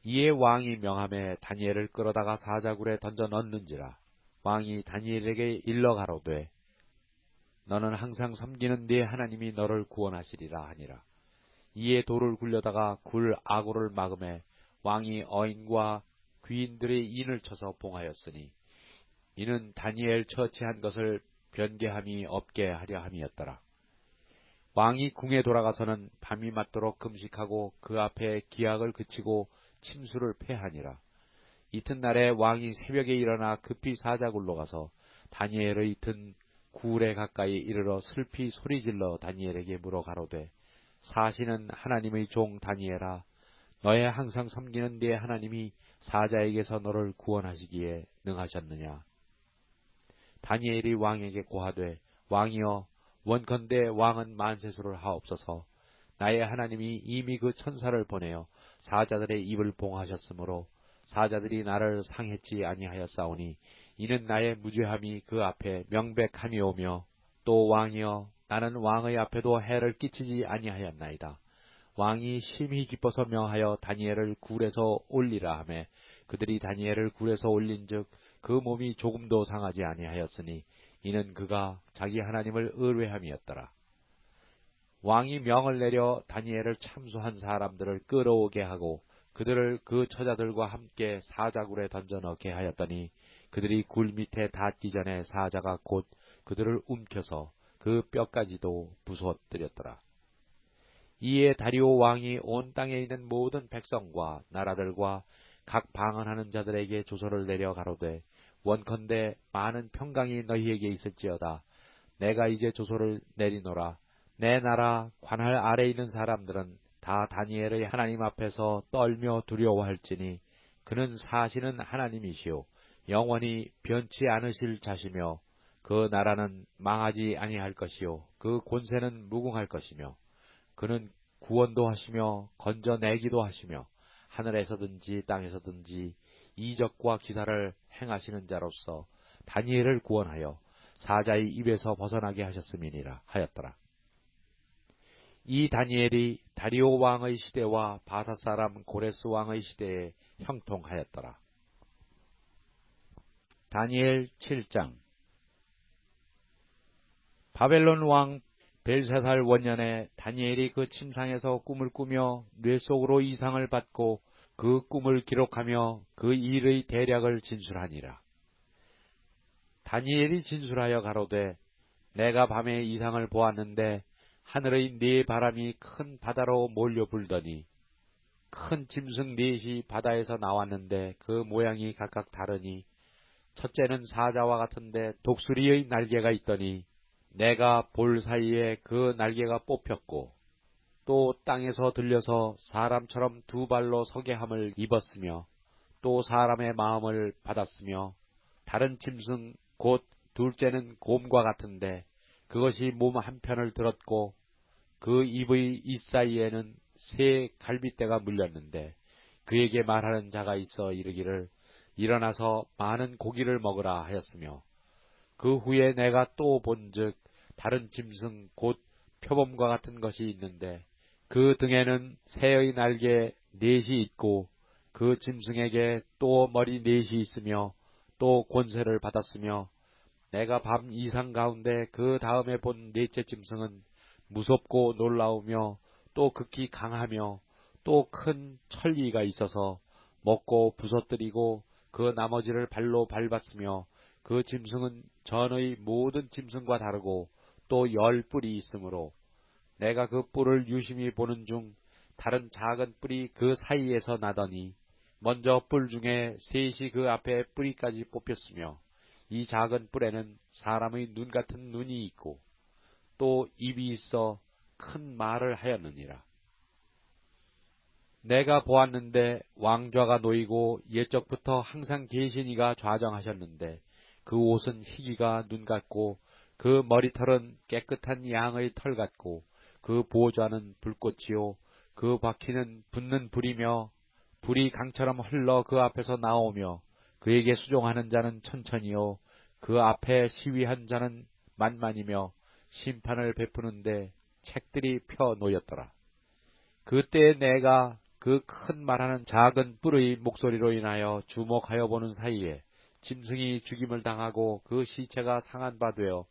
이에 왕이 명함에 다니엘을 끌어다가 사자굴에 던져 넣는지라. 왕이 다니엘에게 일러 가로되 너는 항상 섬기는 네 하나님이 너를 구원하시리라 하니라. 이에 돌을 굴려다가 굴 아구를 막음에 왕이 어인과 귀인들의 인을 쳐서 봉하였으니 이는 다니엘 처치한 것을 변개함이 없게 하려 함이었더라. 왕이 궁에 돌아가서는 밤이 맞도록 금식하고 그 앞에 기약을 그치고 침수를 패하니라. 이튿날에 왕이 새벽에 일어나 급히 사자굴로 가서 다니엘의 든 굴에 가까이 이르러 슬피 소리질러 다니엘에게 물어 가로되 사시는 하나님의 종 다니엘아, 너의 항상 섬기는 네 하나님이 사자에게서 너를 구원하시기에 능하셨느냐? 다니엘이 왕에게 고하되 왕이여, 원컨대 왕은 만세수를 하옵소서. 나의 하나님이 이미 그 천사를 보내어 사자들의 입을 봉하셨으므로 사자들이 나를 상했지 아니하였사오니 이는 나의 무죄함이 그 앞에 명백함이오며 또 왕이여 나는 왕의 앞에도 해를 끼치지 아니하였나이다. 왕이 심히 기뻐서 명하여 다니엘을 굴에서 올리라 하매 그들이 다니엘을 굴에서 올린즉 그 몸이 조금도 상하지 아니하였으니 이는 그가 자기 하나님을 의뢰함이었더라. 왕이 명을 내려 다니엘을 참소한 사람들을 끌어오게 하고 그들을 그 처자들과 함께 사자굴에 던져 넣게 하였더니 그들이 굴 밑에 닿기 전에 사자가 곧 그들을 움켜서 그 뼈까지도 부숴뜨렸더라. 이에 다리오 왕이 온 땅에 있는 모든 백성과 나라들과 각 방언하는 자들에게 조서를 내려 가로되 원컨대 많은 평강이 너희에게 있을지어다. 내가 이제 조서를 내리노라. 내 나라 관할 아래 있는 사람들은 다 다니엘의 하나님 앞에서 떨며 두려워할지니 그는 사시는 하나님이시오 영원히 변치 않으실 자시며 그 나라는 망하지 아니할 것이요 그 권세는 무궁할 것이며 그는 구원도 하시며 건져내기도 하시며 하늘에서든지 땅에서든지 이적과 기사를 행하시는 자로서 다니엘을 구원하여 사자의 입에서 벗어나게 하셨음이니라 하였더라. 이 다니엘이 다리오 왕의 시대와 바사 사람 고레스 왕의 시대에 형통하였더라. 다니엘 7장. 바벨론 왕 벨사살 원년에 다니엘이 그 침상에서 꿈을 꾸며 뇌 속으로 이상을 받고 그 꿈을 기록하며 그 일의 대략을 진술하니라. 다니엘이 진술하여 가로되 내가 밤에 이상을 보았는데 하늘의 네 바람이 큰 바다로 몰려 불더니 큰 짐승 넷이 바다에서 나왔는데 그 모양이 각각 다르니 첫째는 사자와 같은데 독수리의 날개가 있더니 내가 볼 사이에 그 날개가 뽑혔고 또 땅에서 들려서 사람처럼 두 발로 서게 함을 입었으며 또 사람의 마음을 받았으며 다른 짐승 곧 둘째는 곰과 같은데 그것이 몸 한편을 들었고 그 입의 잇사이에는 새 갈빗대가 물렸는데 그에게 말하는 자가 있어 이르기를 일어나서 많은 고기를 먹으라 하였으며 그 후에 내가 또 본즉 다른 짐승 곧 표범과 같은 것이 있는데 그 등에는 새의 날개 넷이 있고 그 짐승에게 또 머리 넷이 있으며 또 권세를 받았으며 내가 밤 이상 가운데 그 다음에 본 넷째 짐승은 무섭고 놀라우며 또 극히 강하며 또 큰 천리가 있어서 먹고 부서뜨리고 그 나머지를 발로 밟았으며 그 짐승은 전의 모든 짐승과 다르고 또 10뿔이 있으므로 내가 그 뿔을 유심히 보는 중 다른 작은 뿔이 그 사이에서 나더니 먼저 뿔 중에 셋이 그 앞에 뿌리까지 뽑혔으며 이 작은 뿔에는 사람의 눈 같은 눈이 있고 또 입이 있어 큰 말을 하였느니라. 내가 보았는데 왕좌가 놓이고 옛적부터 항상 계신 이가 좌정하셨는데 그 옷은 희기가 눈 같고 그 머리털은 깨끗한 양의 털 같고 그 보좌는 불꽃이요 그 바퀴는 붙는 불이며 불이 강처럼 흘러 그 앞에서 나오며 그에게 수종하는 자는 천천히요 그 앞에 시위한 자는 만만이며 심판을 베푸는데 책들이 펴 놓였더라. 그때 내가 그 큰 말하는 작은 뿔의 목소리로 인하여 주목하여 보는 사이에 짐승이 죽임을 당하고 그 시체가 상한 바 되어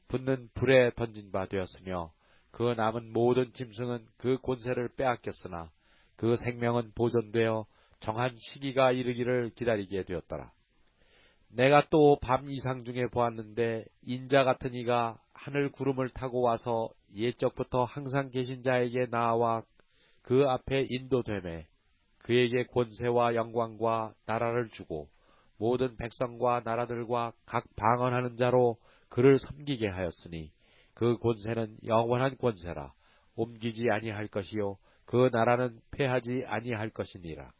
붙는 불에 던진 바 되었으며 그 남은 모든 짐승은 그 권세를 빼앗겼으나 그 생명은 보존되어 정한 시기가 이르기를 기다리게 되었더라. 내가 또 밤 이상 중에 보았는데 인자 같은 이가 하늘 구름을 타고 와서 옛적부터 항상 계신 자에게 나와 그 앞에 인도되매 그에게 권세와 영광과 나라를 주고 모든 백성과 나라들과 각 방언하는 자로 그를 섬기게 하였으니 그 권세는 영원한 권세라 옮기지 아니할 것이요 그 나라는 패하지 아니할 것이니라.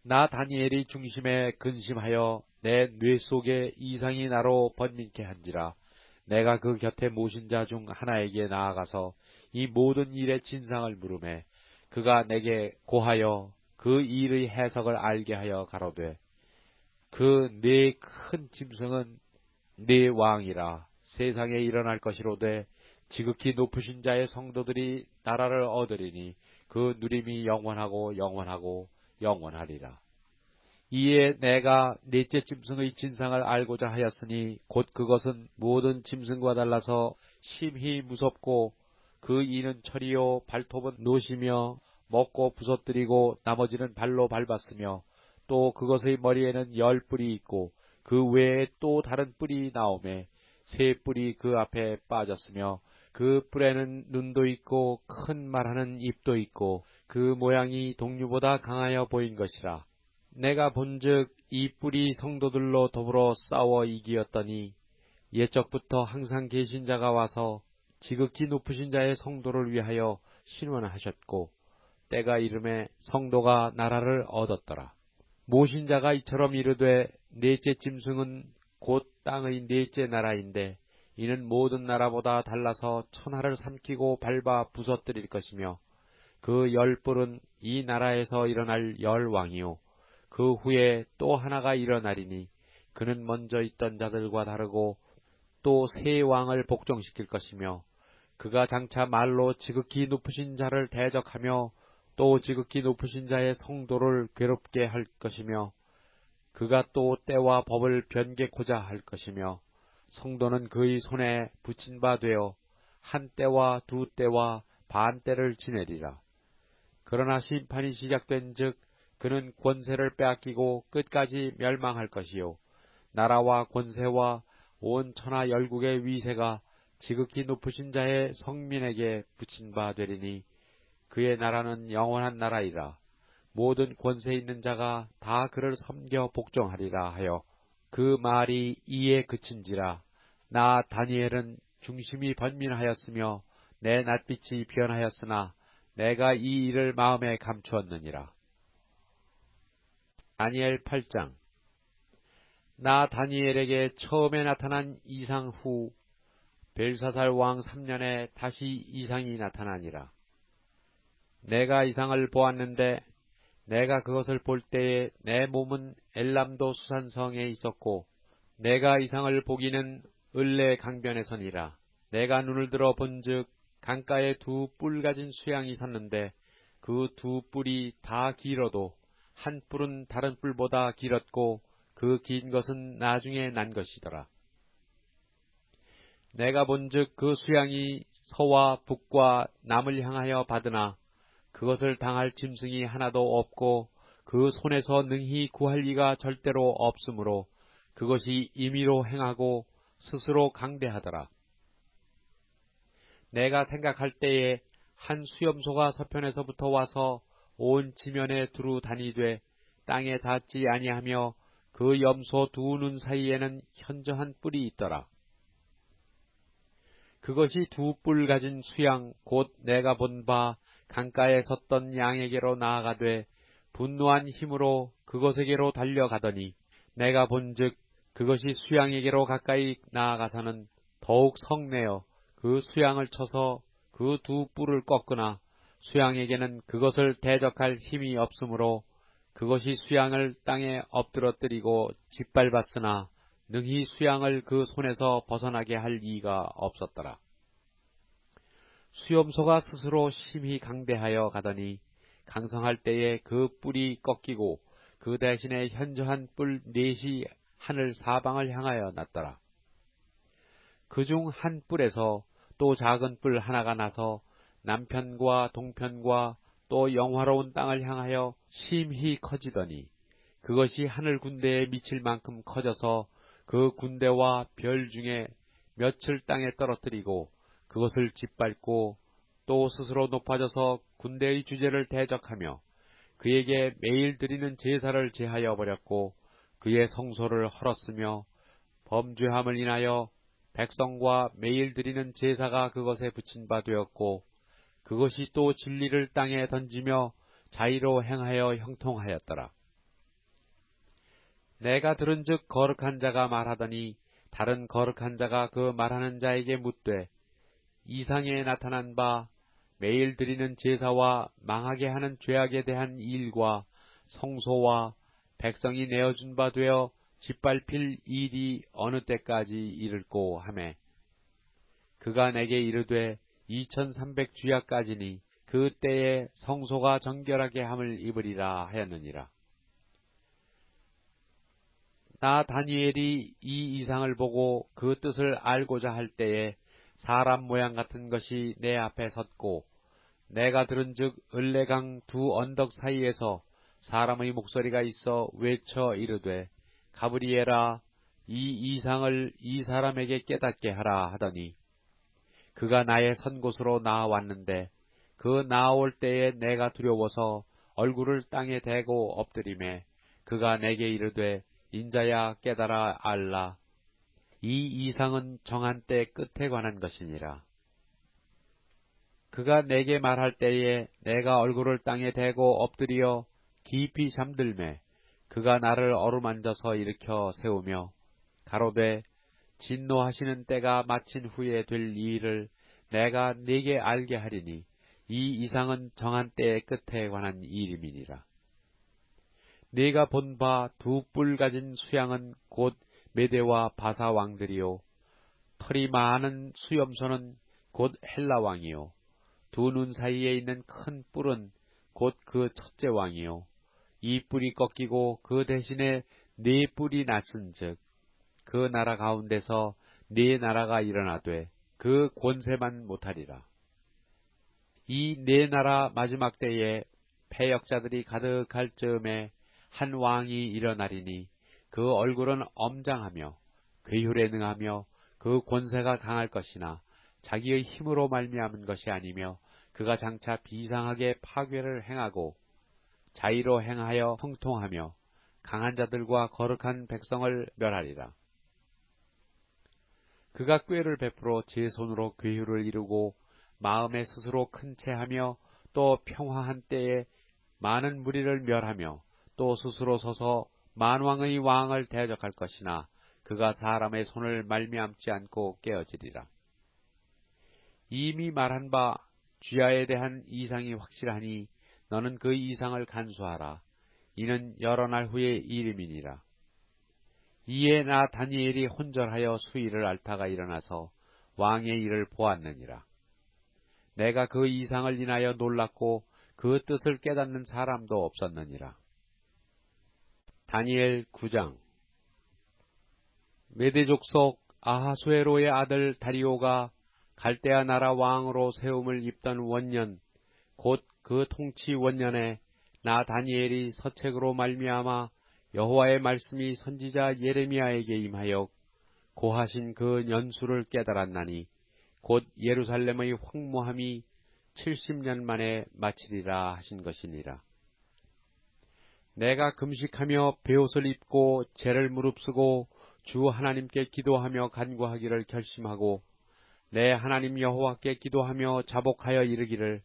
나 다니엘이 중심에 근심하여 내 뇌 속에 이상이 나로 번민케 한지라 내가 그 곁에 모신 자 중 하나에게 나아가서 이 모든 일의 진상을 물으매 그가 내게 고하여 그 일의 해석을 알게 하여 가로되 그 네 큰 짐승은 네 왕이라 세상에 일어날 것이로되 지극히 높으신 자의 성도들이 나라를 얻으리니 그 누림이 영원하고 영원하고 영원하리라. 이에 내가 넷째 짐승의 진상을 알고자 하였으니 곧 그것은 모든 짐승과 달라서 심히 무섭고 그 이는 철이요 발톱은 노시며 먹고 부서뜨리고 나머지는 발로 밟았으며 또 그것의 머리에는 10뿔이 있고 그 외에 또 다른 뿔이 나오매 3뿔이 그 앞에 빠졌으며 그 뿔에는 눈도 있고 큰 말하는 입도 있고 그 모양이 동류보다 강하여 보인 것이라. 내가 본즉 이 뿔이 성도들로 더불어 싸워 이기었더니 옛적부터 항상 계신 자가 와서 지극히 높으신 자의 성도를 위하여 신원하셨고 때가 이름에 성도가 나라를 얻었더라. 모신 자가 이처럼 이르되 넷째 짐승은 곧 땅의 넷째 나라인데 이는 모든 나라보다 달라서 천하를 삼키고 밟아 부서뜨릴 것이며 그 10뿔은 이 나라에서 일어날 10왕이요 그 후에 또 하나가 일어나리니 그는 먼저 있던 자들과 다르고 또 새 왕을 복종시킬 것이며 그가 장차 말로 지극히 높으신 자를 대적하며 또 지극히 높으신 자의 성도를 괴롭게 할 것이며 그가 또 때와 법을 변개코자 할 것이며 성도는 그의 손에 붙인 바 되어 한 때와 두 때와 반 때를 지내리라. 그러나 심판이 시작된 즉 그는 권세를 빼앗기고 끝까지 멸망할 것이요 나라와 권세와 온 천하 열국의 위세가 지극히 높으신 자의 성민에게 붙인 바 되리니 그의 나라는 영원한 나라이라. 모든 권세 있는 자가 다 그를 섬겨 복종하리라 하여 그 말이 이에 그친지라. 나 다니엘은 중심이 번민하였으며 내 낯빛이 변하였으나 내가 이 일을 마음에 감추었느니라. 다니엘 8장. 나 다니엘에게 처음에 나타난 이상 후 벨사살 왕 3년에 다시 이상이 나타나니라. 내가 이상을 보았는데 내가 그것을 볼 때에 내 몸은 엘람도 수산성에 있었고 내가 이상을 보기는 을레 강변에서니라. 내가 눈을 들어 본즉 강가에 2뿔 가진 수양이 섰는데 그 2뿔이 다 길어도 한 뿔은 다른 뿔보다 길었고 그 긴 것은 나중에 난 것이더라. 내가 본즉 그 수양이 서와 북과 남을 향하여 받으나 그것을 당할 짐승이 하나도 없고 그 손에서 능히 구할 리가 절대로 없으므로 그것이 임의로 행하고 스스로 강대하더라. 내가 생각할 때에 한 수염소가 서편에서부터 와서 온 지면에 두루 다니되 땅에 닿지 아니하며 그 염소 2눈 사이에는 현저한 뿔이 있더라. 그것이 2뿔 가진 수양 곧 내가 본 바 강가에 섰던 양에게로 나아가되 분노한 힘으로 그것에게로 달려가더니 내가 본즉 그것이 수양에게로 가까이 나아가서는 더욱 성내어 그 수양을 쳐서 그 2뿔을 꺾으나 수양에게는 그것을 대적할 힘이 없으므로 그것이 수양을 땅에 엎드러뜨리고 짓밟았으나 능히 수양을 그 손에서 벗어나게 할 이가 없었더라. 수염소가 스스로 심히 강대하여 가더니 강성할 때에 그 뿔이 꺾이고 그 대신에 현저한 뿔 4이 하늘 사방을 향하여 났더라. 그중 한 뿔에서 또 작은 뿔 하나가 나서 남편과 동편과 또 영화로운 땅을 향하여 심히 커지더니 그것이 하늘 군대에 미칠 만큼 커져서 그 군대와 별 중에 몇을 땅에 떨어뜨리고 그것을 짓밟고 또 스스로 높아져서 군대의 주제를 대적하며 그에게 매일 드리는 제사를 제하여 버렸고 그의 성소를 헐었으며 범죄함을 인하여 백성과 매일 드리는 제사가 그것에 붙인 바 되었고 그것이 또 진리를 땅에 던지며 자의로 행하여 형통하였더라. 내가 들은즉 거룩한 자가 말하더니 다른 거룩한 자가 그 말하는 자에게 묻되 이상에 나타난 바 매일 드리는 제사와 망하게 하는 죄악에 대한 일과 성소와 백성이 내어준 바 되어 짓밟힐 일이 어느 때까지 이를꼬 하매 그가 내게 이르되 2300 주야까지니 그 때에 성소가 정결하게 함을 입으리라 하였느니라. 나 다니엘이 이 이상을 보고 그 뜻을 알고자 할 때에 사람 모양 같은 것이 내 앞에 섰고 내가 들은즉 을레강 두 언덕 사이에서 사람의 목소리가 있어 외쳐 이르되 가브리엘아 이 이상을 이 사람에게 깨닫게 하라 하더니 그가 나의 선 곳으로 나아왔는데 그 나아올 때에 내가 두려워서 얼굴을 땅에 대고 엎드리매 그가 내게 이르되 인자야 깨달아 알라 이 이상은 정한 때 끝에 관한 것이니라. 그가 내게 말할 때에 내가 얼굴을 땅에 대고 엎드려 깊이 잠들매 그가 나를 어루만져서 일으켜 세우며 가로되 진노하시는 때가 마친 후에 될 일을 내가 네게 알게 하리니 이 이상은 정한 때의 끝에 관한 일임이니라. 네가 본 바 두 뿔 가진 수양은 곧 메대와 바사 왕들이요 털이 많은 수염소는 곧 헬라 왕이요 두 눈 사이에 있는 큰 뿔은 곧 그 첫째 왕이요 이 뿔이 꺾이고 그 대신에 네 뿔이 났은즉 그 나라 가운데서 네 나라가 일어나되 그 권세만 못하리라. 이 네 나라 마지막 때에 패역자들이 가득할 즈음에 한 왕이 일어나리니 그 얼굴은 엄장하며 괴혈에 능하며 그 권세가 강할 것이나 자기의 힘으로 말미암은 것이 아니며 그가 장차 비상하게 파괴를 행하고 자의로 행하여 형통하며 강한 자들과 거룩한 백성을 멸하리라. 그가 꾀를 베풀어 제 손으로 괴휼을 이루고 마음에 스스로 큰 채하며 또 평화한 때에 많은 무리를 멸하며 또 스스로 서서 만왕의 왕을 대적할 것이나 그가 사람의 손을 말미암지 않고 깨어지리라. 이미 말한 바 쥐야에 대한 이상이 확실하니 너는 그 이상을 간수하라. 이는 여러 날 후의 일임이니라. 이에 나 다니엘이 혼절하여 수일을 앓다가 일어나서 왕의 일을 보았느니라. 내가 그 이상을 인하여 놀랐고 그 뜻을 깨닫는 사람도 없었느니라. 다니엘 9장. 메대 족속 아하수에로의 아들 다리오가 갈대아 나라 왕으로 세움을 입던 원년 곧 그 통치 원년에 나 다니엘이 서책으로 말미암아 여호와의 말씀이 선지자 예레미야에게 임하여 고하신 그 연수를 깨달았나니 곧 예루살렘의 황무함이 70년 만에 마치리라 하신 것이니라. 내가 금식하며 베옷을 입고 제를 무릅쓰고 주 하나님께 기도하며 간구하기를 결심하고 내 하나님 여호와께 기도하며 자복하여 이르기를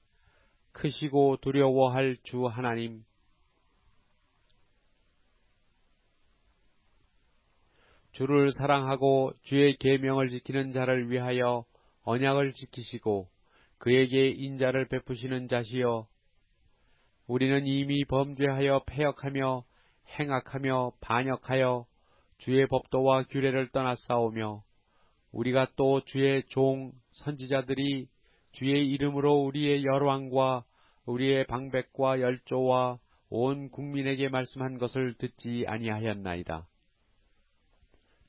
크시고 두려워할 주 하나님 주를 사랑하고 주의 계명을 지키는 자를 위하여 언약을 지키시고 그에게 인자를 베푸시는 자시여 우리는 이미 범죄하여 패역하며 행악하며 반역하여 주의 법도와 규례를 떠났사오며 우리가 또 주의 종 선지자들이 주의 이름으로 우리의 열왕과 우리의 방백과 열조와 온 국민에게 말씀한 것을 듣지 아니하였나이다.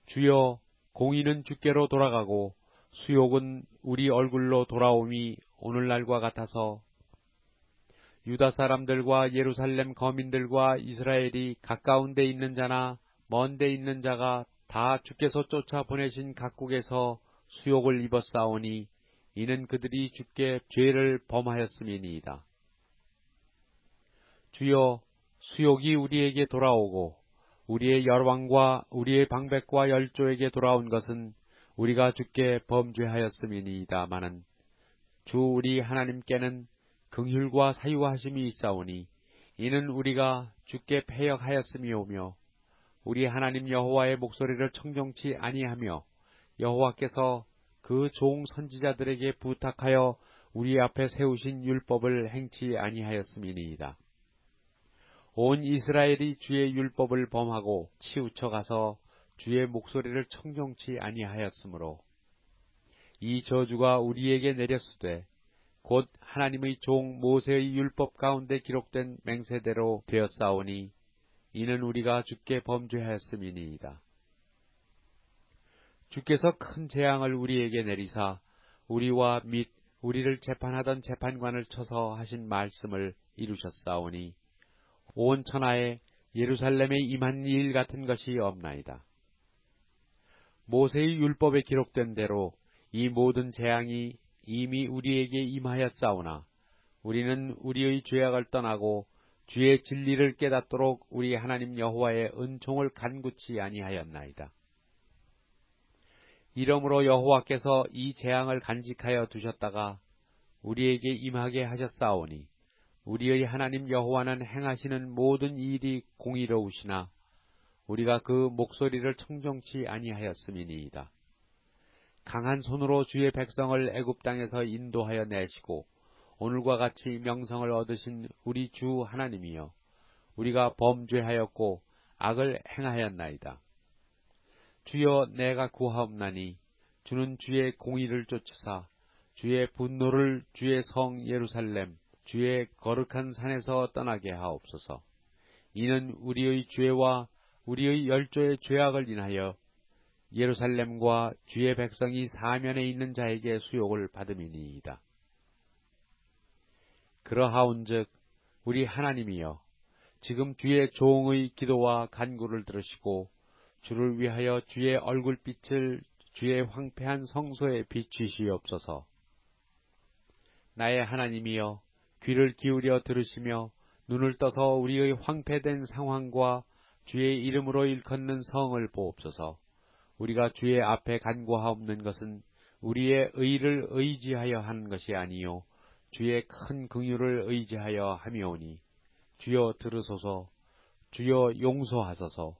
주여 공의는 주께로 돌아가고 수욕은 우리 얼굴로 돌아옴이 오늘날과 같아서 유다 사람들과 예루살렘 거민들과 이스라엘이 가까운 데 있는 자나 먼 데 있는 자가 다 주께서 쫓아 보내신 각국에서 수욕을 입었사오니 이는 그들이 주께 죄를 범하였음이니이다. 주여 수욕이 우리에게 돌아오고 우리의 열왕과 우리의 방백과 열조에게 돌아온 것은 우리가 주께 범죄하였음이니이다마는 주 우리 하나님께는 긍휼과 사유하심이 있사오니 이는 우리가 주께 패역하였음이오며 우리 하나님 여호와의 목소리를 청종치 아니하며 여호와께서 그 종 선지자들에게 부탁하여 우리 앞에 세우신 율법을 행치 아니하였음이니이다. 온 이스라엘이 주의 율법을 범하고 치우쳐 가서 주의 목소리를 청종치 아니하였으므로 이 저주가 우리에게 내렸으되 곧 하나님의 종 모세의 율법 가운데 기록된 맹세대로 되었사오니 이는 우리가 주께 범죄하였음이니이다. 주께서 큰 재앙을 우리에게 내리사 우리와 및 우리를 재판하던 재판관을 쳐서 하신 말씀을 이루셨사오니 온 천하에 예루살렘에 임한 일 같은 것이 없나이다. 모세의 율법에 기록된 대로 이 모든 재앙이 이미 우리에게 임하였사오나 우리는 우리의 죄악을 떠나고 주의 진리를 깨닫도록 우리 하나님 여호와의 은총을 간구치 아니하였나이다. 이러므로 여호와께서 이 재앙을 간직하여 두셨다가 우리에게 임하게 하셨사오니 우리의 하나님 여호와는 행하시는 모든 일이 공의로우시나 우리가 그 목소리를 청종치 아니하였음이니이다. 강한 손으로 주의 백성을 애굽 땅에서 인도하여 내시고 오늘과 같이 명성을 얻으신 우리 주 하나님이여 우리가 범죄하였고 악을 행하였나이다. 주여 내가 구하옵나니 주는 주의 공의를 쫓으사 주의 분노를 주의 성 예루살렘 주의 거룩한 산에서 떠나게 하옵소서. 이는 우리의 죄와 우리의 열조의 죄악을 인하여 예루살렘과 주의 백성이 사면에 있는 자에게 수욕을 받음이니이다. 그러하온즉 우리 하나님이여 지금 주의 종의 기도와 간구를 들으시고 주를 위하여 주의 얼굴빛을 주의 황폐한 성소에 비추시옵소서. 나의 하나님이여 귀를 기울여 들으시며 눈을 떠서 우리의 황폐된 상황과 주의 이름으로 일컫는 성을 보옵소서. 우리가 주의 앞에 간구하옵는 것은 우리의 의를 의지하여 하는 것이 아니요 주의 큰 긍휼을 의지하여 함이오니 주여 들으소서. 주여 용서하소서.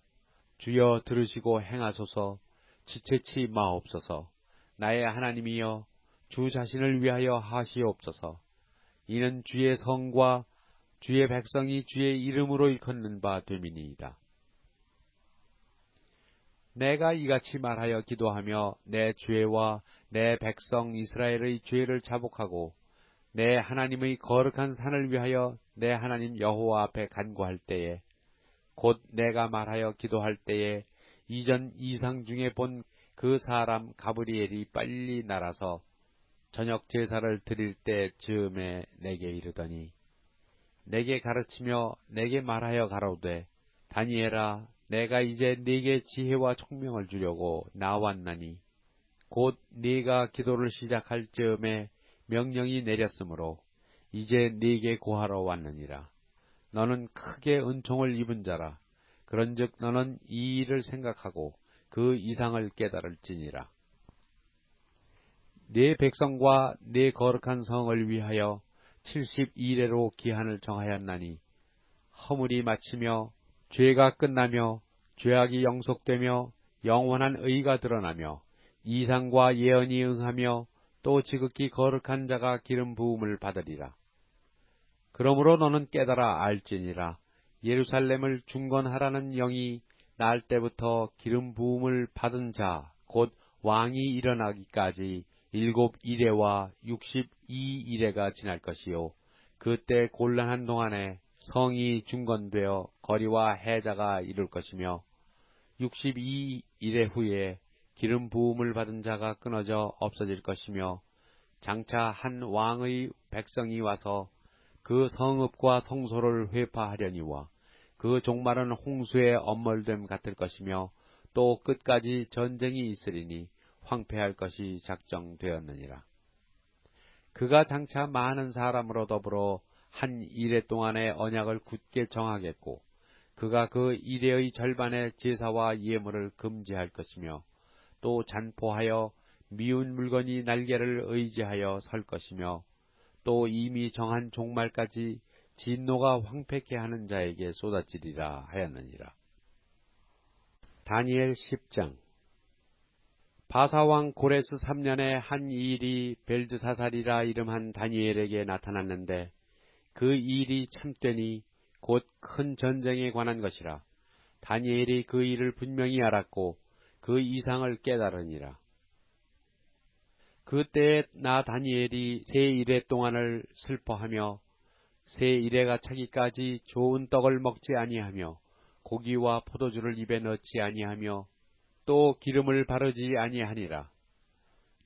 주여 들으시고 행하소서. 지체치 마옵소서. 나의 하나님이여 주 자신을 위하여 하시옵소서. 이는 주의 성과 주의 백성이 주의 이름으로 일컫는 바 됨이니이다. 내가 이같이 말하여 기도하며 내 죄와 내 백성 이스라엘의 죄를 자복하고 내 하나님의 거룩한 산을 위하여 내 하나님 여호와 앞에 간구할 때에 곧 내가 말하여 기도할 때에 이전 이상 중에 본 그 사람 가브리엘이 빨리 날아서 저녁 제사를 드릴 때 즈음에 내게 이르더니 내게 가르치며 내게 말하여 가로되 다니엘아 내가 이제 네게 지혜와 총명을 주려고 나왔나니 곧 네가 기도를 시작할 즈음에 명령이 내렸으므로 이제 네게 고하러 왔느니라. 너는 크게 은총을 입은 자라. 그런즉 너는 이 일을 생각하고 그 이상을 깨달을지니라. 네 백성과 네 거룩한 성을 위하여 72일에로 기한을 정하였나니 허물이 마치며 죄가 끝나며 죄악이 영속되며 영원한 의가 드러나며 이상과 예언이 응하며 또 지극히 거룩한 자가 기름 부음을 받으리라. 그러므로 너는 깨달아 알지니라. 예루살렘을 중건하라는 영이 날 때부터 기름 부음을 받은 자 곧 왕이 일어나기까지 7이레와 62이레가 지날 것이요 그때 곤란한 동안에 성이 중건되어 거리와 해자가 이룰 것이며 62일의 후에 기름 부음을 받은 자가 끊어져 없어질 것이며 장차 한 왕의 백성이 와서 그 성읍과 성소를 회파하려니와 그 종말은 홍수의 엄멀됨 같을 것이며 또 끝까지 전쟁이 있으리니 황폐할 것이 작정되었느니라. 그가 장차 많은 사람으로 더불어 한 이레 동안의 언약을 굳게 정하겠고 그가 그 이레의 절반의 제사와 예물을 금지할 것이며 또 잔포하여 미운 물건이 날개를 의지하여 설 것이며 또 이미 정한 종말까지 진노가 황폐케 하는 자에게 쏟아지리라 하였느니라. 다니엘 10장. 바사왕 고레스 3년에 한 일이 벨드사살이라 이름한 다니엘에게 나타났는데 그 일이 참되니 곧 큰 전쟁에 관한 것이라. 다니엘이 그 일을 분명히 알았고 그 이상을 깨달으니라. 그때에 나 다니엘이 세 일해 동안을 슬퍼하며 세 일해가 차기까지 좋은 떡을 먹지 아니하며 고기와 포도주를 입에 넣지 아니하며 또 기름을 바르지 아니하니라.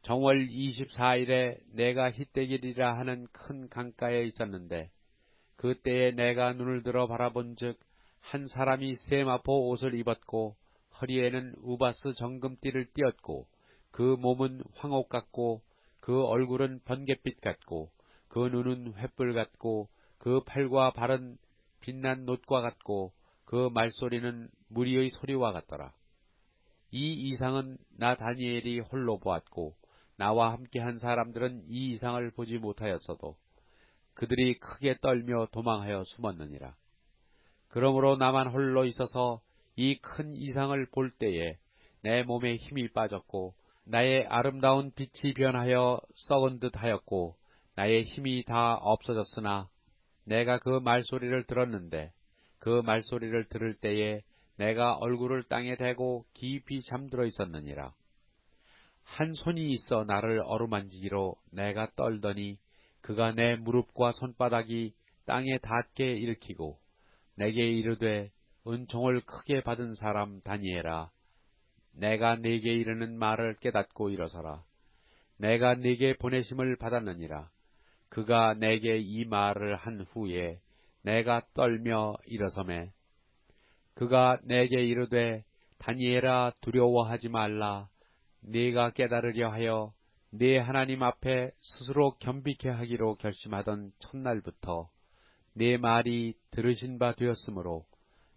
정월 24일에 내가 히데길이라 하는 큰 강가에 있었는데 그때에 내가 눈을 들어 바라본즉 한 사람이 세마포 옷을 입었고 허리에는 우바스 정금띠를 띠었고 그 몸은 황옥 같고 그 얼굴은 번갯빛 같고 그 눈은 횃불 같고 그 팔과 발은 빛난 놋과 같고 그 말소리는 무리의 소리와 같더라. 이 이상은 나 다니엘이 홀로 보았고 나와 함께한 사람들은 이 이상을 보지 못하였어도 그들이 크게 떨며 도망하여 숨었느니라. 그러므로 나만 홀로 있어서 이 큰 이상을 볼 때에 내 몸에 힘이 빠졌고 나의 아름다운 빛이 변하여 썩은 듯 하였고 나의 힘이 다 없어졌으나 내가 그 말소리를 들었는데 그 말소리를 들을 때에 내가 얼굴을 땅에 대고 깊이 잠들어 있었느니라. 한 손이 있어 나를 어루만지기로 내가 떨더니 그가 내 무릎과 손바닥이 땅에 닿게 일으키고 내게 이르되 은총을 크게 받은 사람 다니엘아, 내가 네게 이르는 말을 깨닫고 일어서라. 내가 네게 보내심을 받았느니라. 그가 내게 이 말을 한 후에 내가 떨며 일어서매 그가 내게 이르되 다니엘아 두려워하지 말라. 네가 깨달으려 하여 네 하나님 앞에 스스로 겸비케 하기로 결심하던 첫날부터 네 말이 들으신 바 되었으므로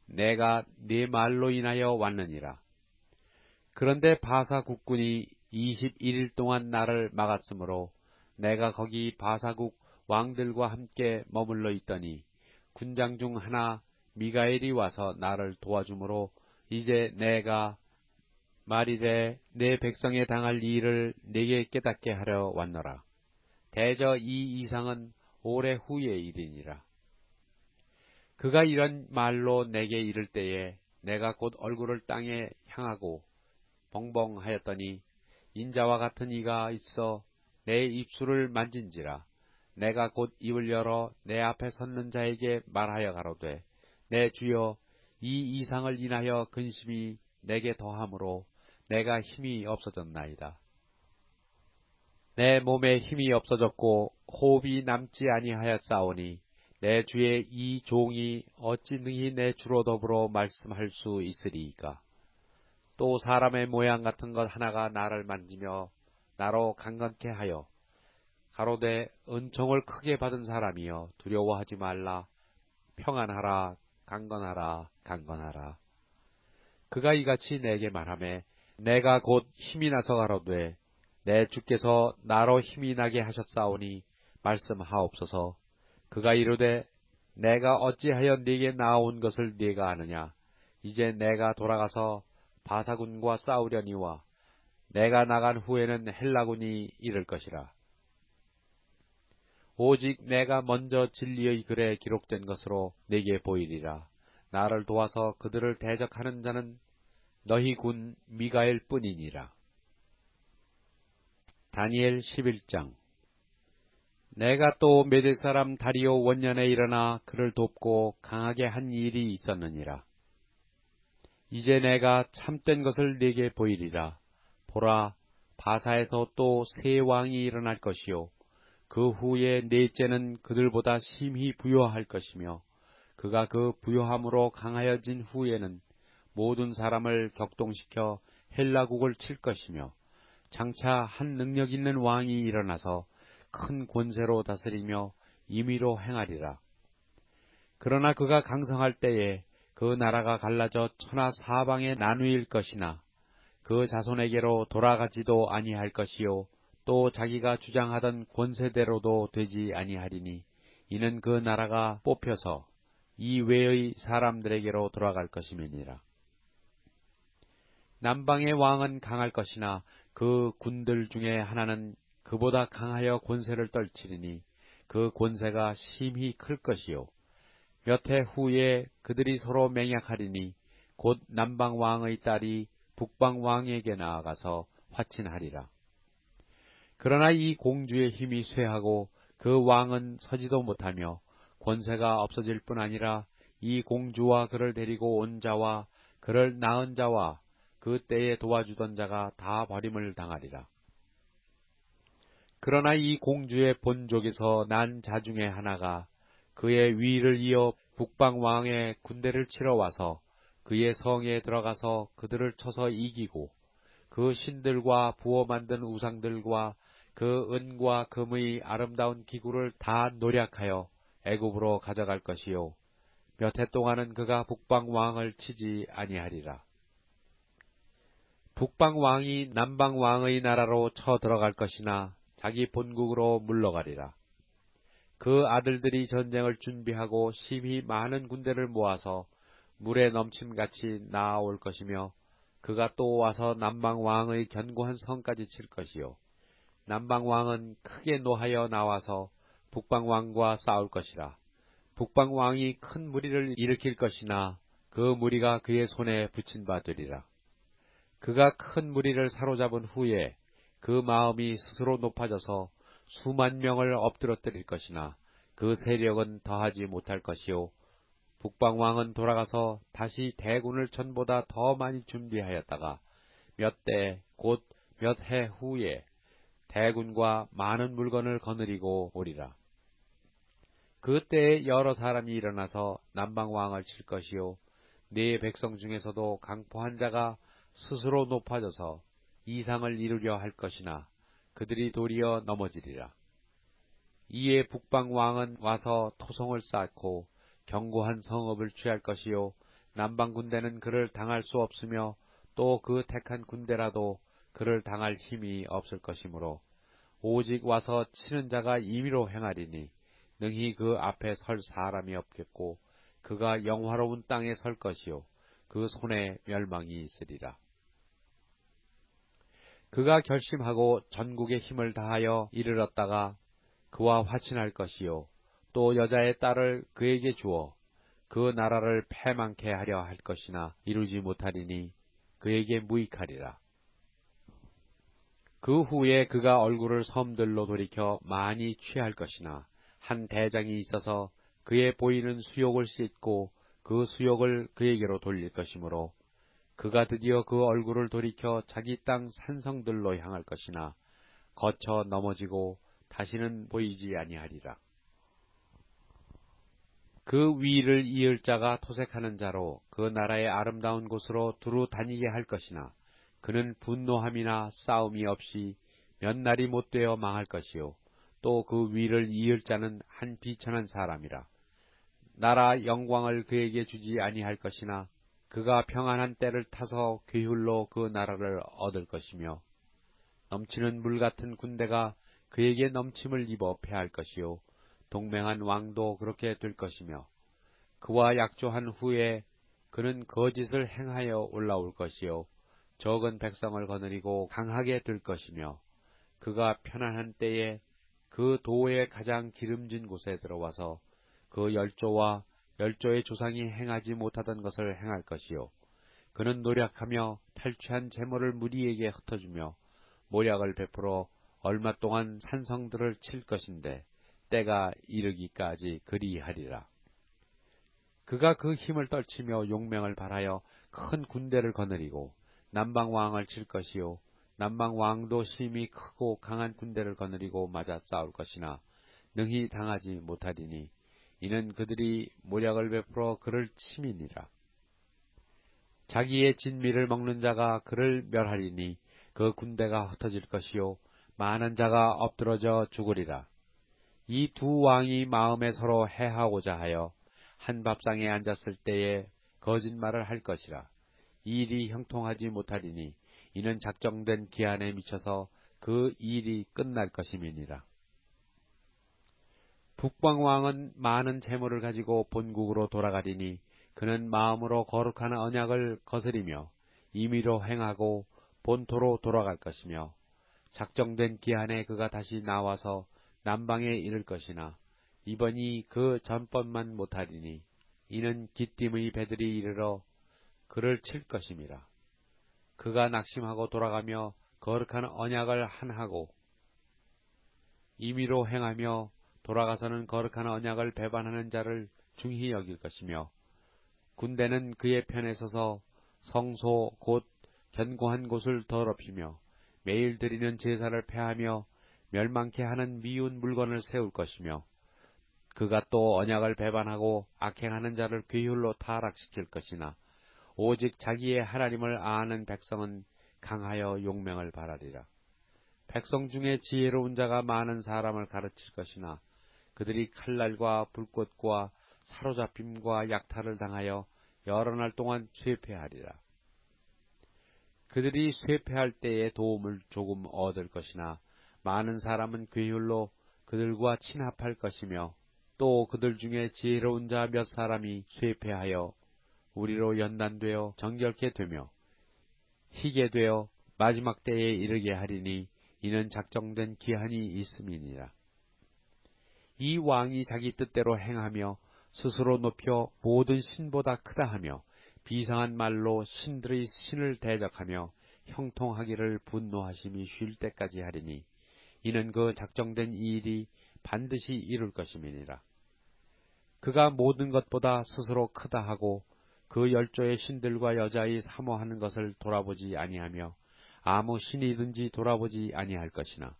내가 네 말로 인하여 왔느니라. 그런데 바사 국군이 21일 동안 나를 막았으므로 내가 거기 바사국 왕들과 함께 머물러 있더니 군장 중 하나 미가엘이 와서 나를 도와주므로 이제 내가 말이되 내 백성에 당할 일을 내게 깨닫게 하려 왔노라. 대저 이 이상은 오래 후의 일이니라. 그가 이런 말로 내게 이를 때에 내가 곧 얼굴을 땅에 향하고 벙벙하였더니 인자와 같은 이가 있어 내 입술을 만진지라. 내가 곧 입을 열어 내 앞에 섰는 자에게 말하여 가로되 내 주여 이 이상을 인하여 근심이 내게 더함으로 내가 힘이 없어졌나이다. 내 몸에 힘이 없어졌고 호흡이 남지 아니하였사오니 내 주의 이 종이 어찌 능히 내 주로 더불어 말씀할 수 있으리이까. 또 사람의 모양 같은 것 하나가 나를 만지며 나로 강건케 하여 가로되 은총을 크게 받은 사람이여 두려워하지 말라. 평안하라. 강건하라. 강건하라. 그가 이같이 내게 말하매 내가 곧 힘이 나서 가로되 내 주께서 나로 힘이 나게 하셨사오니 말씀하옵소서. 그가 이르되 내가 어찌하여 네게 나아온 것을 네가 아느냐. 이제 내가 돌아가서 바사군과 싸우려니와 내가 나간 후에는 헬라군이 이를 것이라. 오직 내가 먼저 진리의 글에 기록된 것으로 네게 보이리라. 나를 도와서 그들을 대적하는 자는 너희 군 미가엘 뿐이니라. 다니엘 11장. 내가 또 메대 사람 다리오 원년에 일어나 그를 돕고 강하게 한 일이 있었느니라. 이제 내가 참된 것을 네게 보이리라. 보라, 바사에서 또 새 왕이 일어날 것이요 그 후에 넷째는 그들보다 심히 부요할 것이며 그가 그 부요함으로 강하여진 후에는 모든 사람을 격동시켜 헬라국을 칠 것이며 장차 한 능력 있는 왕이 일어나서 큰 권세로 다스리며 임의로 행하리라. 그러나 그가 강성할 때에 그 나라가 갈라져 천하 사방에 나누일 것이나 그 자손에게로 돌아가지도 아니할 것이요 또 자기가 주장하던 권세대로도 되지 아니하리니 이는 그 나라가 뽑혀서 이 외의 사람들에게로 돌아갈 것임이니라. 남방의 왕은 강할 것이나 그 군들 중에 하나는 그보다 강하여 권세를 떨치리니 그 권세가 심히 클 것이요. 몇 해 후에 그들이 서로 맹약하리니 곧 남방 왕의 딸이 북방 왕에게 나아가서 화친하리라. 그러나 이 공주의 힘이 쇠하고 그 왕은 서지도 못하며 권세가 없어질 뿐 아니라 이 공주와 그를 데리고 온 자와 그를 낳은 자와 그 때에 도와주던 자가 다 버림을 당하리라. 그러나 이 공주의 본족에서 난 자 중에 하나가 그의 위를 이어 북방 왕의 군대를 치러 와서 그의 성에 들어가서 그들을 쳐서 이기고 그 신들과 부어 만든 우상들과 그 은과 금의 아름다운 기구를 다 노략하여 애굽으로 가져갈 것이요. 몇 해 동안은 그가 북방 왕을 치지 아니하리라. 북방 왕이 남방 왕의 나라로 쳐 들어갈 것이나 자기 본국으로 물러가리라. 그 아들들이 전쟁을 준비하고 심히 많은 군대를 모아서 물에 넘침같이 나아올 것이며 그가 또 와서 남방 왕의 견고한 성까지 칠 것이요. 남방 왕은 크게 노하여 나와서 북방 왕과 싸울 것이라. 북방 왕이 큰 무리를 일으킬 것이나 그 무리가 그의 손에 붙인 바 되리라. 그가 큰 무리를 사로잡은 후에 그 마음이 스스로 높아져서 수만 명을 엎드러뜨릴 것이나 그 세력은 더하지 못할 것이요. 북방 왕은 돌아가서 다시 대군을 전보다 더 많이 준비하였다가 몇 대 곧 몇 해 후에 대군과 많은 물건을 거느리고 오리라. 그때에 여러 사람이 일어나서 남방 왕을 칠 것이요. 네 백성 중에서도 강포한 자가 스스로 높아져서 이상을 이루려 할 것이나 그들이 도리어 넘어지리라. 이에 북방 왕은 와서 토성을 쌓고 견고한 성읍을 취할 것이요. 남방 군대는 그를 당할 수 없으며 또 그 택한 군대라도 그를 당할 힘이 없을 것이므로 오직 와서 치는 자가 임의로 행하리니 능히 그 앞에 설 사람이 없겠고 그가 영화로운 땅에 설 것이요. 그 손에 멸망이 있으리라. 그가 결심하고 전국의 힘을 다하여 이르렀다가 그와 화친할 것이요. 또 여자의 딸을 그에게 주어 그 나라를 패망케 하려 할 것이나 이루지 못하리니 그에게 무익하리라. 그 후에 그가 얼굴을 섬들로 돌이켜 많이 취할 것이나 한 대장이 있어서 그의 보이는 수욕을 씻고 그 수욕을 그에게로 돌릴 것이므로 그가 드디어 그 얼굴을 돌이켜 자기 땅 산성들로 향할 것이나 거쳐 넘어지고 다시는 보이지 아니하리라. 그 위를 이을 자가 토색하는 자로 그 나라의 아름다운 곳으로 두루 다니게 할 것이나 그는 분노함이나 싸움이 없이 몇 날이 못되어 망할 것이요. 또 그 위를 이을 자는 한 비천한 사람이라. 나라 영광을 그에게 주지 아니할 것이나 그가 평안한 때를 타서 괴훌로 그 나라를 얻을 것이며 넘치는 물 같은 군대가 그에게 넘침을 입어 패할 것이요. 동맹한 왕도 그렇게 될 것이며 그와 약조한 후에 그는 거짓을 행하여 올라올 것이요. 적은 백성을 거느리고 강하게 될 것이며 그가 편안한 때에 그 도의 가장 기름진 곳에 들어와서 그 열조와 열조의 조상이 행하지 못하던 것을 행할 것이요. 그는 노력하며 탈취한 재물을 무리에게 흩어주며 모략을 베풀어 얼마 동안 산성들을 칠 것인데 때가 이르기까지 그리하리라. 그가 그 힘을 떨치며 용맹을 발하여 큰 군대를 거느리고 남방왕을 칠 것이요. 남방왕도 심히 크고 강한 군대를 거느리고 맞아 싸울 것이나 능히 당하지 못하리니 이는 그들이 모략을 베풀어 그를 침이니라. 자기의 진미를 먹는 자가 그를 멸하리니 그 군대가 흩어질 것이요 많은 자가 엎드러져 죽으리라. 이 두 왕이 마음에 서로 해하고자 하여 한 밥상에 앉았을 때에 거짓말을 할 것이라. 이 일이 형통하지 못하리니 이는 작정된 기한에 미쳐서 그 일이 끝날 것임이니라. 북방왕은 많은 재물을 가지고 본국으로 돌아가리니 그는 마음으로 거룩한 언약을 거스리며 임의로 행하고 본토로 돌아갈 것이며 작정된 기한에 그가 다시 나와서 남방에 이를 것이나 이번이 그 전번만 못하리니 이는 기띔의 배들이 이르러 그를 칠 것임이라. 그가 낙심하고 돌아가며 거룩한 언약을 한하고 임의로 행하며 돌아가서는 거룩한 언약을 배반하는 자를 중히 여길 것이며 군대는 그의 편에 서서 성소 곧 견고한 곳을 더럽히며 매일 드리는 제사를 폐하며 멸망케 하는 미운 물건을 세울 것이며 그가 또 언약을 배반하고 악행하는 자를 괴휼로 타락시킬 것이나 오직 자기의 하나님을 아는 백성은 강하여 용맹을 바라리라. 백성 중에 지혜로운 자가 많은 사람을 가르칠 것이나 그들이 칼날과 불꽃과 사로잡힘과 약탈을 당하여 여러 날 동안 쇠폐하리라. 그들이 쇠폐할 때에 도움을 조금 얻을 것이나 많은 사람은 괴휼로 그들과 친합할 것이며 또 그들 중에 지혜로운 자 몇 사람이 쇠폐하여 우리로 연단되어 정결케 되며 희게 되어 마지막 때에 이르게 하리니 이는 작정된 기한이 있음이니라. 이 왕이 자기 뜻대로 행하며 스스로 높여 모든 신보다 크다 하며 비상한 말로 신들의 신을 대적하며 형통하기를 분노하심이 쉴 때까지 하리니 이는 그 작정된 이 일이 반드시 이룰 것임이니라. 그가 모든 것보다 스스로 크다 하고 그 열조의 신들과 여자의 사모하는 것을 돌아보지 아니하며 아무 신이든지 돌아보지 아니할 것이나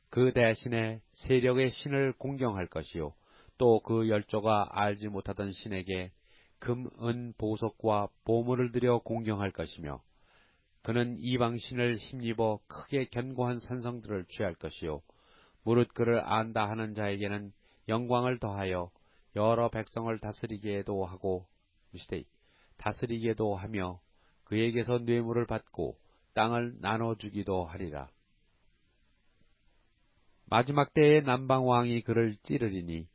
그 대신에 세력의 신을 공경할 것이요 또 그 열조가 알지 못하던 신에게 금, 은, 보석과 보물을 들여 공경할 것이며 그는 이방 신을 힘입어 크게 견고한 산성들을 취할 것이요 무릇 그를 안다 하는 자에게는 영광을 더하여 여러 백성을 다스리게도 하고 다스리게도 하며 그에게서 뇌물을 받고 땅을 나눠주기도 하리라. 마지막 때에 남방왕이 그를 찌르리니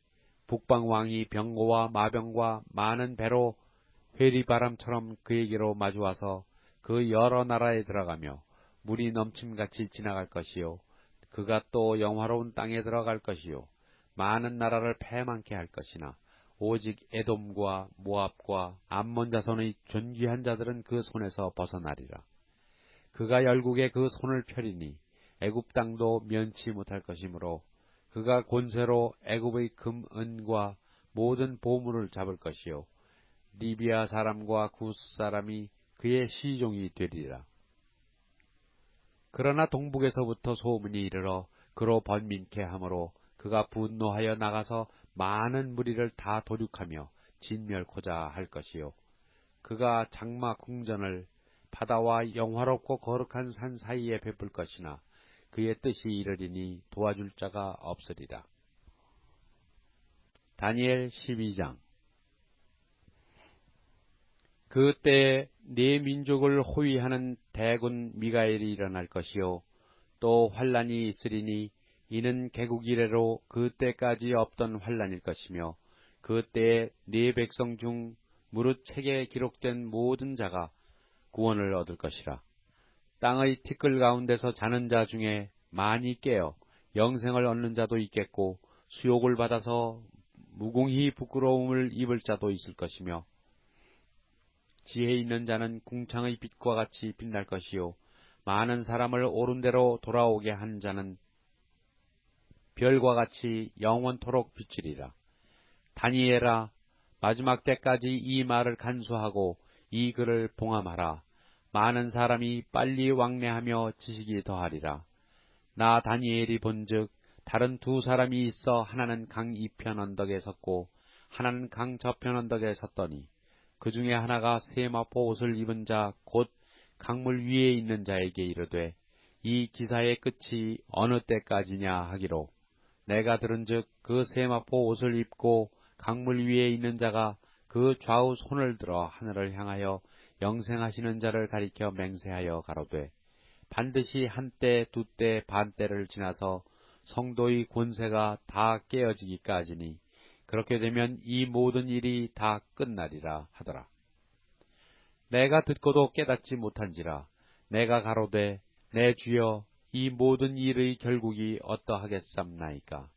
북방왕이 병고와 마병과 많은 배로 회리바람처럼 그에게로 마주와서 그 여러 나라에 들어가며 물이 넘침같이 지나갈 것이요 그가 또 영화로운 땅에 들어갈 것이요 많은 나라를 패망케 할 것이나 오직 에돔과 모압과 암몬 자손의 존귀한 자들은 그 손에서 벗어나리라. 그가 열국에 그 손을 펴리니 애굽 땅도 면치 못할 것이므로 그가 권세로 애굽의 금, 은과 모든 보물을 잡을 것이요 리비아 사람과 구스 사람이 그의 시종이 되리라. 그러나 동북에서부터 소문이 이르러 그로 번민케 하므로 그가 분노하여 나가서 많은 무리를 다 도륙하며 진멸코자 할 것이요 그가 장마 궁전을 바다와 영화롭고 거룩한 산 사이에 베풀 것이나 그의 뜻이 이르리니 도와줄 자가 없으리라. 다니엘 12장. 그때에 네 민족을 호위하는 대군 미가엘이 일어날 것이요 또 환란이 있으리니 이는 개국 이래로 그때까지 없던 환란일 것이며 그때에 네 백성 중 무릇 책에 기록된 모든 자가 구원을 얻을 것이라. 땅의 티끌 가운데서 자는 자 중에 많이 깨어 영생을 얻는 자도 있겠고 수욕을 받아서 무공히 부끄러움을 입을 자도 있을 것이며 지혜 있는 자는 궁창의 빛과 같이 빛날 것이요 많은 사람을 옳은 대로 돌아오게 한 자는 별과 같이 영원토록 비치리라. 다니엘아, 마지막 때까지 이 말을 간수하고 이 글을 봉함하라. 많은 사람이 빨리 왕래하며 지식이 더하리라. 나 다니엘이 본즉 다른 두 사람이 있어 하나는 강 이편 언덕에 섰고 하나는 강 저편 언덕에 섰더니 그 중에 하나가 세마포 옷을 입은 자 곧 강물 위에 있는 자에게 이르되 이 기사의 끝이 어느 때까지냐 하기로 내가 들은즉 그 세마포 옷을 입고 강물 위에 있는 자가 그 좌우 손을 들어 하늘을 향하여 영생하시는 자를 가리켜 맹세하여 가로되 반드시 한때 두때 반때를 지나서 성도의 권세가 다 깨어지기까지니 그렇게 되면 이 모든 일이 다 끝나리라 하더라. 내가 듣고도 깨닫지 못한지라 내가 가로되 내 주여 이 모든 일의 결국이 어떠하겠삼나이까.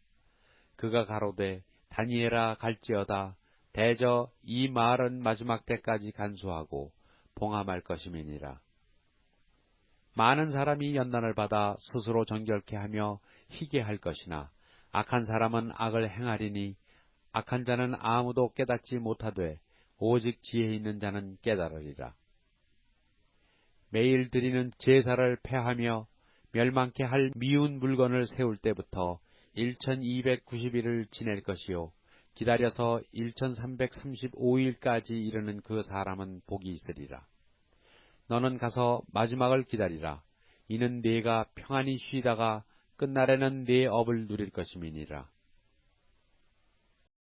그가 가로되 다니엘아 갈지어다. 대저 이 말은 마지막 때까지 간수하고 봉함할 것임이니라. 많은 사람이 연단을 받아 스스로 정결케 하며 희게 할 것이나 악한 사람은 악을 행하리니 악한 자는 아무도 깨닫지 못하되 오직 지혜 있는 자는 깨달으리라. 매일 드리는 제사를 폐하며 멸망케 할 미운 물건을 세울 때부터 1290일을 지낼 것이요 기다려서 1335일까지 이르는 그 사람은 복이 있으리라. 너는 가서 마지막을 기다리라. 이는 네가 평안히 쉬다가 끝날에는 네 업을 누릴 것임이니라.